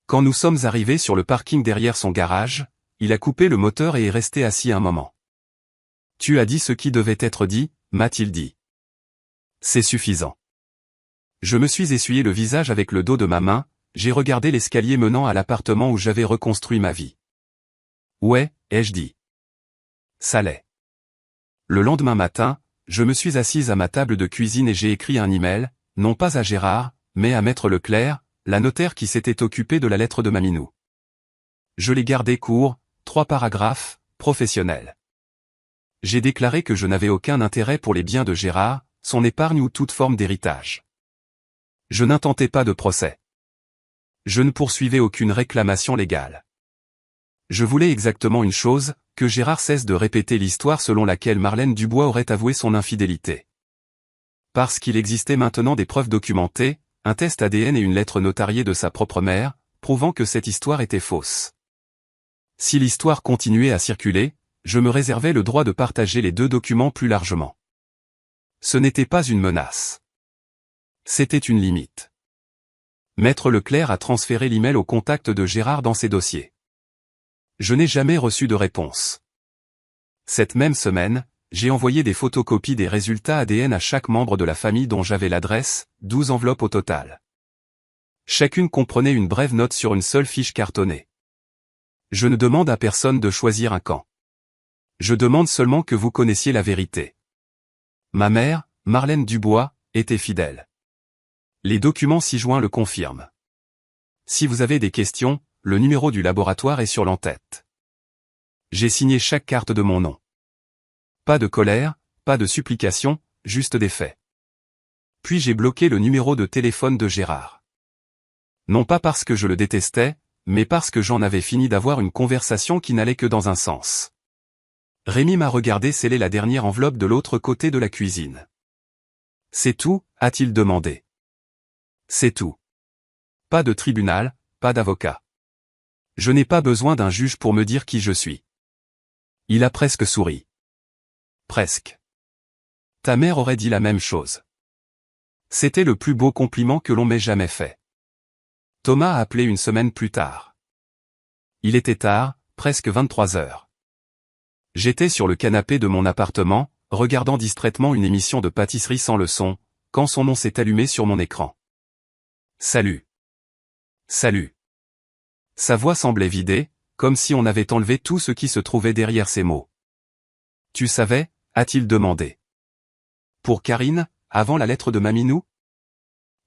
Quand nous sommes arrivés sur le parking derrière son garage, il a coupé le moteur et est resté assis un moment. « Tu as dit ce qui devait être dit », m'a-t-il dit. « C'est suffisant. » Je me suis essuyé le visage avec le dos de ma main, j'ai regardé l'escalier menant à l'appartement où j'avais reconstruit ma vie. « Ouais », ai-je dit. Ça l'est. Le lendemain matin, je me suis assise à ma table de cuisine et j'ai écrit un email, non pas à Gérard, mais à Maître Leclerc, la notaire qui s'était occupée de la lettre de Maminou. Je l'ai gardé court, 3 paragraphes, professionnels. J'ai déclaré que je n'avais aucun intérêt pour les biens de Gérard, son épargne ou toute forme d'héritage. Je n'intentais pas de procès. Je ne poursuivais aucune réclamation légale. Je voulais exactement une chose, que Gérard cesse de répéter l'histoire selon laquelle Marlène Dubois aurait avoué son infidélité. Parce qu'il existait maintenant des preuves documentées, un test ADN et une lettre notariée de sa propre mère, prouvant que cette histoire était fausse. Si l'histoire continuait à circuler, je me réservais le droit de partager les 2 documents plus largement. Ce n'était pas une menace. C'était une limite. Maître Leclerc a transféré l'email au contact de Gérard dans ses dossiers. Je n'ai jamais reçu de réponse. Cette même semaine, j'ai envoyé des photocopies des résultats ADN à chaque membre de la famille dont j'avais l'adresse, 12 enveloppes au total. Chacune comprenait une brève note sur une seule fiche cartonnée. Je ne demande à personne de choisir un camp. Je demande seulement que vous connaissiez la vérité. Ma mère, Marlène Dubois, était fidèle. Les documents ci-joints le confirment. Si vous avez des questions, le numéro du laboratoire est sur l'en-tête. J'ai signé chaque carte de mon nom. Pas de colère, pas de supplication, juste des faits. Puis j'ai bloqué le numéro de téléphone de Gérard. Non pas parce que je le détestais, mais parce que j'en avais fini d'avoir une conversation qui n'allait que dans un sens. Rémi m'a regardé sceller la dernière enveloppe de l'autre côté de la cuisine. « C'est tout ?» a-t-il demandé. « C'est tout. Pas de tribunal, pas d'avocat. Je n'ai pas besoin d'un juge pour me dire qui je suis. » Il a presque souri. Presque. Ta mère aurait dit la même chose. C'était le plus beau compliment que l'on m'ait jamais fait. Thomas a appelé une semaine plus tard. Il était tard, presque 23 heures. J'étais sur le canapé de mon appartement, regardant distraitement une émission de pâtisserie sans le son, quand son nom s'est allumé sur mon écran. Salut. Salut. Sa voix semblait vidée, comme si on avait enlevé tout ce qui se trouvait derrière ces mots. Tu savais, a-t-il demandé. Pour Karine, avant la lettre de Maminou?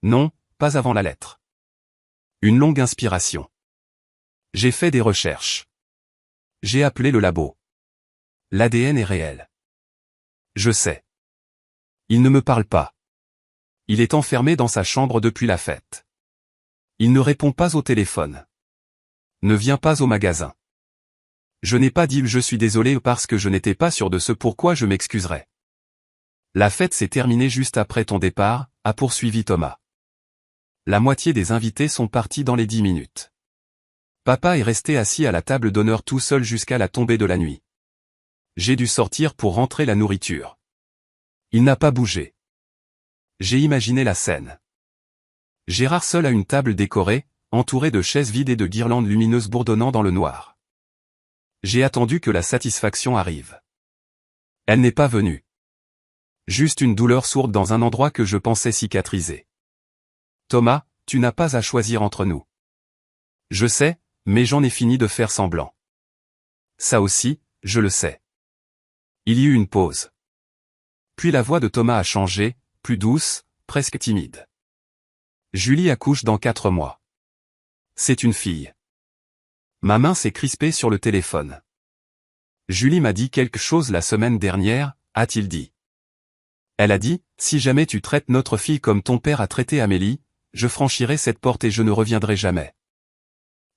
Non, pas avant la lettre. Une longue inspiration. J'ai fait des recherches. J'ai appelé le labo. L'ADN est réel. Je sais. Il ne me parle pas. Il est enfermé dans sa chambre depuis la fête. Il ne répond pas au téléphone. Ne vient pas au magasin. Je n'ai pas dit je suis désolé parce que je n'étais pas sûr de ce pourquoi je m'excuserais. La fête s'est terminée juste après ton départ, a poursuivi Thomas. La moitié des invités sont partis dans les 10 minutes. Papa est resté assis à la table d'honneur tout seul jusqu'à la tombée de la nuit. J'ai dû sortir pour rentrer la nourriture. Il n'a pas bougé. J'ai imaginé la scène. Gérard seul à une table décorée, entouré de chaises vides et de guirlandes lumineuses bourdonnant dans le noir. J'ai attendu que la satisfaction arrive. Elle n'est pas venue. Juste une douleur sourde dans un endroit que je pensais cicatriser. Thomas, tu n'as pas à choisir entre nous. Je sais, mais j'en ai fini de faire semblant. Ça aussi, je le sais. Il y eut une pause. Puis la voix de Thomas a changé, plus douce, presque timide. Julie accouche dans 4 mois. C'est une fille. Ma main s'est crispée sur le téléphone. Julie m'a dit quelque chose la semaine dernière, a-t-il dit. Elle a dit, si jamais tu traites notre fille comme ton père a traité Amélie, je franchirai cette porte et je ne reviendrai jamais.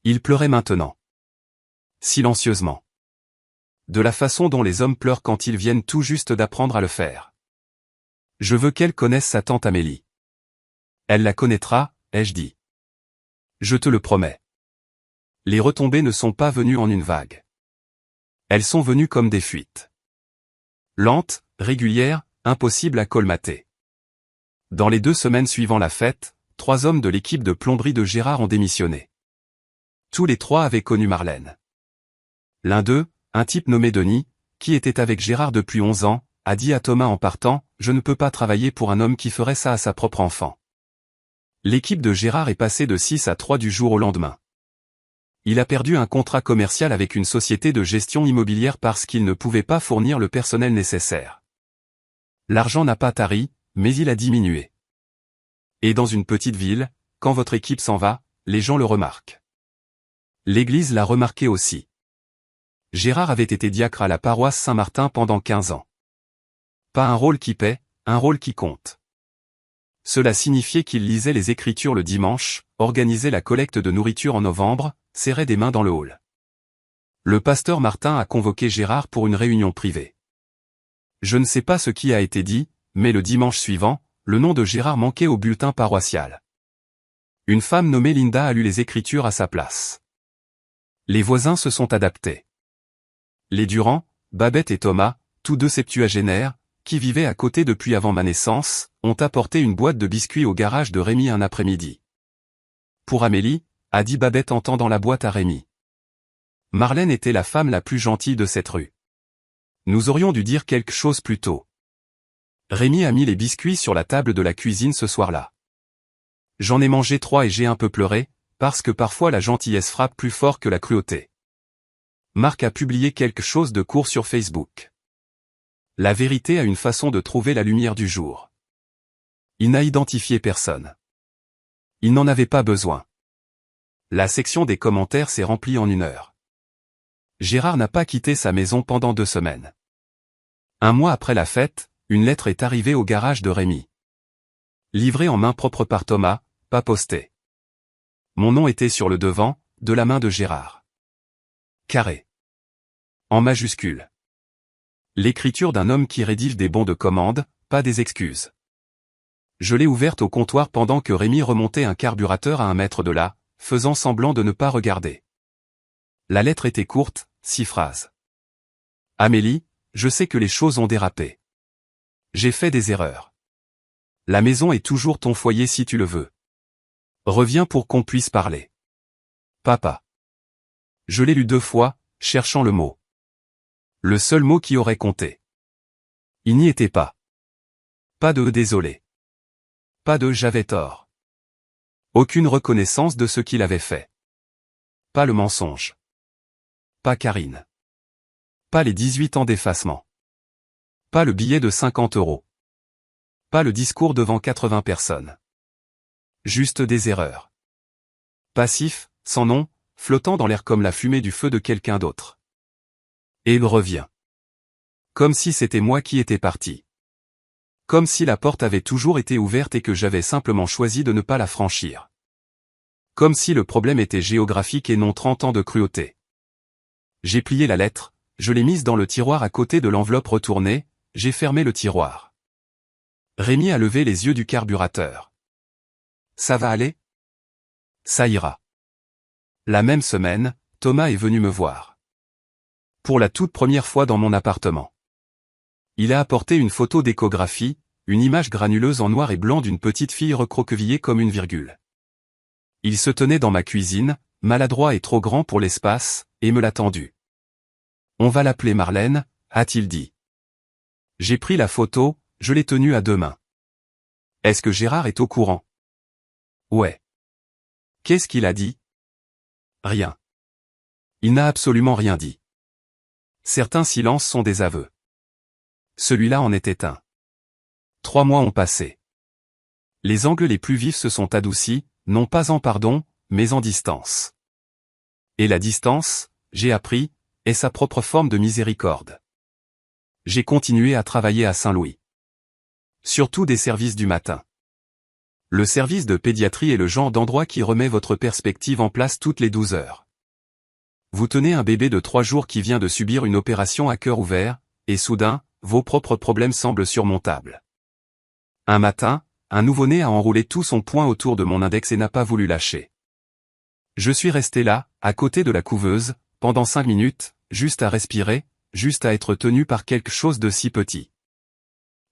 Il pleurait maintenant. Silencieusement. De la façon dont les hommes pleurent quand ils viennent tout juste d'apprendre à le faire. Je veux qu'elle connaisse sa tante Amélie. Elle la connaîtra, ai-je dit. Je te le promets. Les retombées ne sont pas venues en une vague. Elles sont venues comme des fuites. Lentes, régulières, impossibles à colmater. Dans les 2 semaines suivant la fête, 3 hommes de l'équipe de plomberie de Gérard ont démissionné. Tous les 3 avaient connu Marlène. L'un d'eux, un type nommé Denis, qui était avec Gérard depuis 11 ans, a dit à Thomas en partant, « Je ne peux pas travailler pour un homme qui ferait ça à sa propre enfant. » L'équipe de Gérard est passée de 6 à 3 du jour au lendemain. Il a perdu un contrat commercial avec une société de gestion immobilière parce qu'il ne pouvait pas fournir le personnel nécessaire. L'argent n'a pas tari, mais il a diminué. Et dans une petite ville, quand votre équipe s'en va, les gens le remarquent. L'Église l'a remarqué aussi. Gérard avait été diacre à la paroisse Saint-Martin pendant 15 ans. Pas un rôle qui paie, un rôle qui compte. Cela signifiait qu'il lisait les Écritures le dimanche, organisait la collecte de nourriture en novembre, serrait des mains dans le hall. Le pasteur Martin a convoqué Gérard pour une réunion privée. Je ne sais pas ce qui a été dit, mais le dimanche suivant, le nom de Gérard manquait au bulletin paroissial. Une femme nommée Linda a lu les Écritures à sa place. Les voisins se sont adaptés. Les Durand, Babette et Thomas, tous 2 septuagénaires, qui vivaient à côté depuis avant ma naissance, ont apporté une boîte de biscuits au garage de Rémi un après-midi. Pour Amélie, a dit Babette en tendant la boîte à Rémi. Marlène était la femme la plus gentille de cette rue. Nous aurions dû dire quelque chose plus tôt. Rémi a mis les biscuits sur la table de la cuisine ce soir-là. J'en ai mangé 3 et j'ai un peu pleuré, parce que parfois la gentillesse frappe plus fort que la cruauté. Marc a publié quelque chose de court sur Facebook. La vérité a une façon de trouver la lumière du jour. Il n'a identifié personne. Il n'en avait pas besoin. La section des commentaires s'est remplie en 1 heure. Gérard n'a pas quitté sa maison pendant 2 semaines. 1 mois après la fête, une lettre est arrivée au garage de Rémi. Livrée en main propre par Thomas, pas postée. Mon nom était sur le devant, de la main de Gérard. Carré. En majuscule. L'écriture d'un homme qui rédige des bons de commande, pas des excuses. Je l'ai ouverte au comptoir pendant que Rémi remontait un carburateur à 1 mètre de là, faisant semblant de ne pas regarder. La lettre était courte, 6 phrases. Amélie, je sais que les choses ont dérapé. J'ai fait des erreurs. La maison est toujours ton foyer si tu le veux. Reviens pour qu'on puisse parler. Papa. Je l'ai lu 2 fois, cherchant le mot. Le seul mot qui aurait compté. Il n'y était pas. Pas de désolé. Pas de j'avais tort. Aucune reconnaissance de ce qu'il avait fait. Pas le mensonge. Pas Karine. Pas les 18 ans d'effacement. Pas le billet de 50 €. Pas le discours devant 80 personnes. Juste des erreurs. Passif, sans nom, flottant dans l'air comme la fumée du feu de quelqu'un d'autre. Et il revient. Comme si c'était moi qui étais parti. Comme si la porte avait toujours été ouverte et que j'avais simplement choisi de ne pas la franchir. Comme si le problème était géographique et non 30 ans de cruauté. J'ai plié la lettre, je l'ai mise dans le tiroir à côté de l'enveloppe retournée, j'ai fermé le tiroir. Rémi a levé les yeux du carburateur. Ça va aller ? Ça ira. La même semaine, Thomas est venu me voir. Pour la toute première fois dans mon appartement. Il a apporté une photo d'échographie, une image granuleuse en noir et blanc d'une petite fille recroquevillée comme une virgule. Il se tenait dans ma cuisine, maladroit et trop grand pour l'espace, et me l'a tendu. On va l'appeler Marlène, a-t-il dit. J'ai pris la photo, je l'ai tenue à 2 mains. Est-ce que Gérard est au courant ? Ouais. Qu'est-ce qu'il a dit ? Rien. Il n'a absolument rien dit. Certains silences sont des aveux. Celui-là en était un. 3 mois ont passé. Les angles les plus vifs se sont adoucis, non pas en pardon, mais en distance. Et la distance, j'ai appris, est sa propre forme de miséricorde. J'ai continué à travailler à Saint-Louis. Surtout des services du matin. Le service de pédiatrie est le genre d'endroit qui remet votre perspective en place toutes les 12 heures. Vous tenez un bébé de 3 jours qui vient de subir une opération à cœur ouvert, et soudain, vos propres problèmes semblent surmontables. Un matin, un nouveau-né a enroulé tout son poing autour de mon index et n'a pas voulu lâcher. Je suis resté là, à côté de la couveuse, pendant 5 minutes, juste à respirer, juste à être tenu par quelque chose de si petit.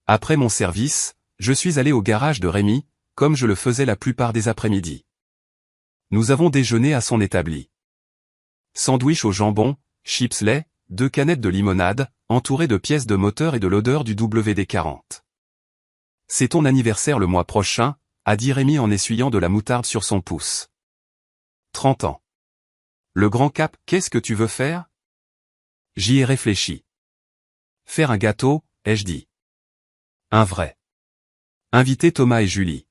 Après mon service, je suis allé au garage de Rémi, comme je le faisais la plupart des après-midi. Nous avons déjeuné à son établi. Sandwich au jambon, chips lait, 2 canettes de limonade, entourées de pièces de moteur et de l'odeur du WD-40. C'est ton anniversaire le mois prochain, a dit Rémi en essuyant de la moutarde sur son pouce. 30 ans. Le grand cap, qu'est-ce que tu veux faire? J'y ai réfléchi. Faire un gâteau, ai-je dit. Un vrai. Inviter Thomas et Julie.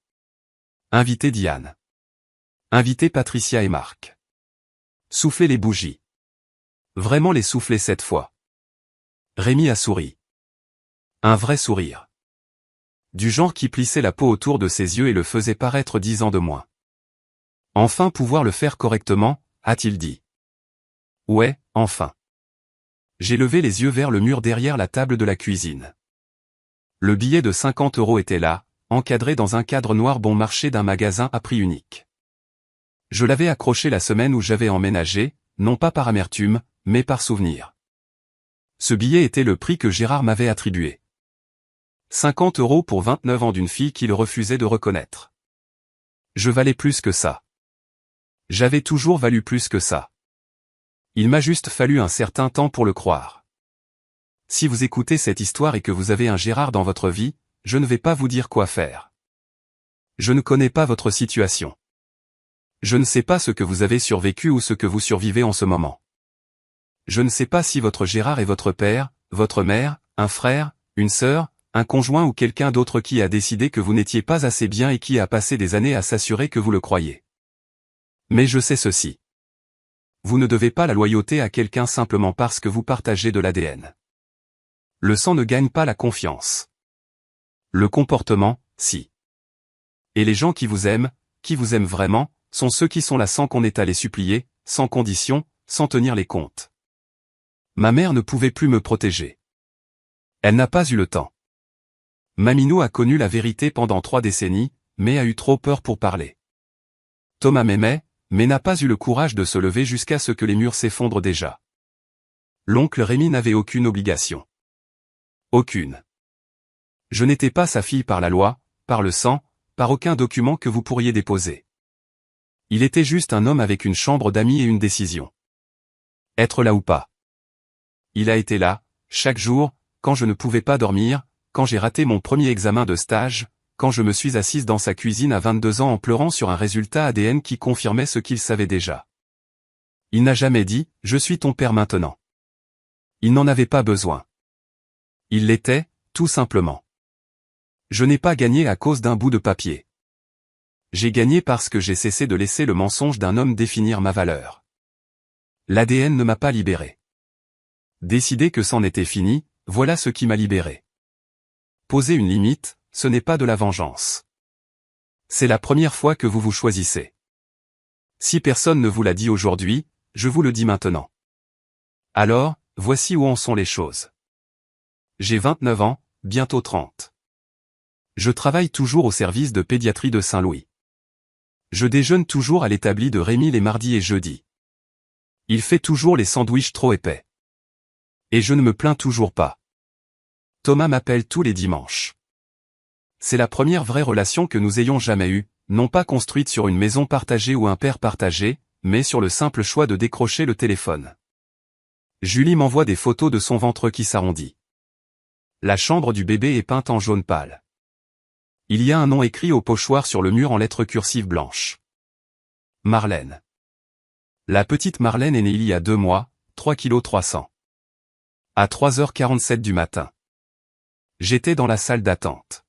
Inviter Diane. Inviter Patricia et Marc. Souffler les bougies. Vraiment les souffler cette fois. Rémi a souri. Un vrai sourire. Du genre qui plissait la peau autour de ses yeux et le faisait paraître 10 ans de moins. Enfin pouvoir le faire correctement, a-t-il dit. Ouais, enfin. J'ai levé les yeux vers le mur derrière la table de la cuisine. Le billet de 50 € était là, encadré dans un cadre noir bon marché d'un magasin à prix unique. Je l'avais accroché la semaine où j'avais emménagé, non pas par amertume, mais par souvenir. Ce billet était le prix que Gérard m'avait attribué. 50 € pour 29 ans d'une fille qu'il refusait de reconnaître. Je valais plus que ça. J'avais toujours valu plus que ça. Il m'a juste fallu un certain temps pour le croire. Si vous écoutez cette histoire et que vous avez un Gérard dans votre vie, je ne vais pas vous dire quoi faire. Je ne connais pas votre situation. Je ne sais pas ce que vous avez survécu ou ce que vous survivez en ce moment. Je ne sais pas si votre Gérard est votre père, votre mère, un frère, une sœur, un conjoint ou quelqu'un d'autre qui a décidé que vous n'étiez pas assez bien et qui a passé des années à s'assurer que vous le croyez. Mais je sais ceci. Vous ne devez pas la loyauté à quelqu'un simplement parce que vous partagez de l'ADN. Le sang ne gagne pas la confiance. Le comportement, si. Et les gens qui vous aiment vraiment, sont ceux qui sont là sans qu'on ait à les supplier, sans condition, sans tenir les comptes. Ma mère ne pouvait plus me protéger. Elle n'a pas eu le temps. Maminou a connu la vérité pendant 3 décennies, mais a eu trop peur pour parler. Thomas m'aimait, mais n'a pas eu le courage de se lever jusqu'à ce que les murs s'effondrent déjà. L'oncle Rémi n'avait aucune obligation. Aucune. Je n'étais pas sa fille par la loi, par le sang, par aucun document que vous pourriez déposer. Il était juste un homme avec une chambre d'amis et une décision. Être là ou pas. Il a été là, chaque jour, quand je ne pouvais pas dormir, quand j'ai raté mon premier examen de stage, quand je me suis assise dans sa cuisine à 22 ans en pleurant sur un résultat ADN qui confirmait ce qu'il savait déjà. Il n'a jamais dit « Je suis ton père maintenant ». Il n'en avait pas besoin. Il l'était, tout simplement. Je n'ai pas gagné à cause d'un bout de papier. J'ai gagné parce que j'ai cessé de laisser le mensonge d'un homme définir ma valeur. L'ADN ne m'a pas libéré. Décider que c'en était fini, voilà ce qui m'a libéré. Poser une limite, ce n'est pas de la vengeance. C'est la première fois que vous vous choisissez. Si personne ne vous l'a dit aujourd'hui, je vous le dis maintenant. Alors, voici où en sont les choses. J'ai 29 ans, bientôt 30. Je travaille toujours au service de pédiatrie de Saint-Louis. Je déjeune toujours à l'établi de Rémi les mardis et jeudis. Il fait toujours les sandwichs trop épais. Et je ne me plains toujours pas. Thomas m'appelle tous les dimanches. C'est la première vraie relation que nous ayons jamais eue, non pas construite sur une maison partagée ou un père partagé, mais sur le simple choix de décrocher le téléphone. Julie m'envoie des photos de son ventre qui s'arrondit. La chambre du bébé est peinte en jaune pâle. Il y a un nom écrit au pochoir sur le mur en lettres cursives blanches. Marlène. La petite Marlène est née il y a 2 mois, 3,3 kg. À 3h47 du matin. J'étais dans la salle d'attente.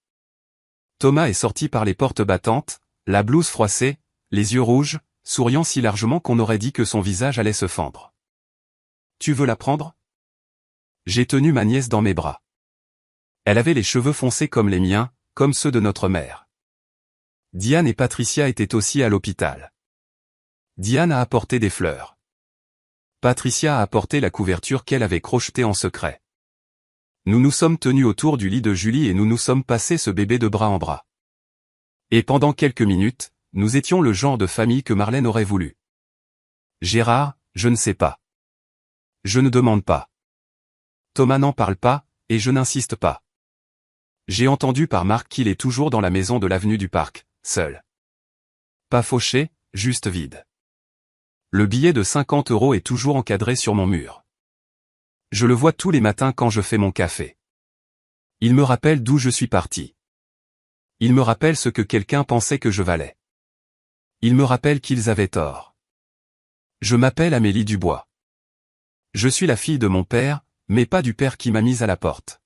Thomas est sorti par les portes battantes, la blouse froissée, les yeux rouges, souriant si largement qu'on aurait dit que son visage allait se fendre. Tu veux la prendre? J'ai tenu ma nièce dans mes bras. Elle avait les cheveux foncés comme les miens, comme ceux de notre mère. Diane et Patricia étaient aussi à l'hôpital. Diane a apporté des fleurs. Patricia a apporté la couverture qu'elle avait crochetée en secret. Nous nous sommes tenus autour du lit de Julie et nous nous sommes passés ce bébé de bras en bras. Et pendant quelques minutes, nous étions le genre de famille que Marlène aurait voulu. Gérard, je ne sais pas. Je ne demande pas. Thomas n'en parle pas, et je n'insiste pas. J'ai entendu par Marc qu'il est toujours dans la maison de l'avenue du Parc, seul. Pas fauché, juste vide. Le billet de 50 € est toujours encadré sur mon mur. Je le vois tous les matins quand je fais mon café. Il me rappelle d'où je suis parti. Il me rappelle ce que quelqu'un pensait que je valais. Il me rappelle qu'ils avaient tort. Je m'appelle Amélie Dubois. Je suis la fille de mon père, mais pas du père qui m'a mise à la porte.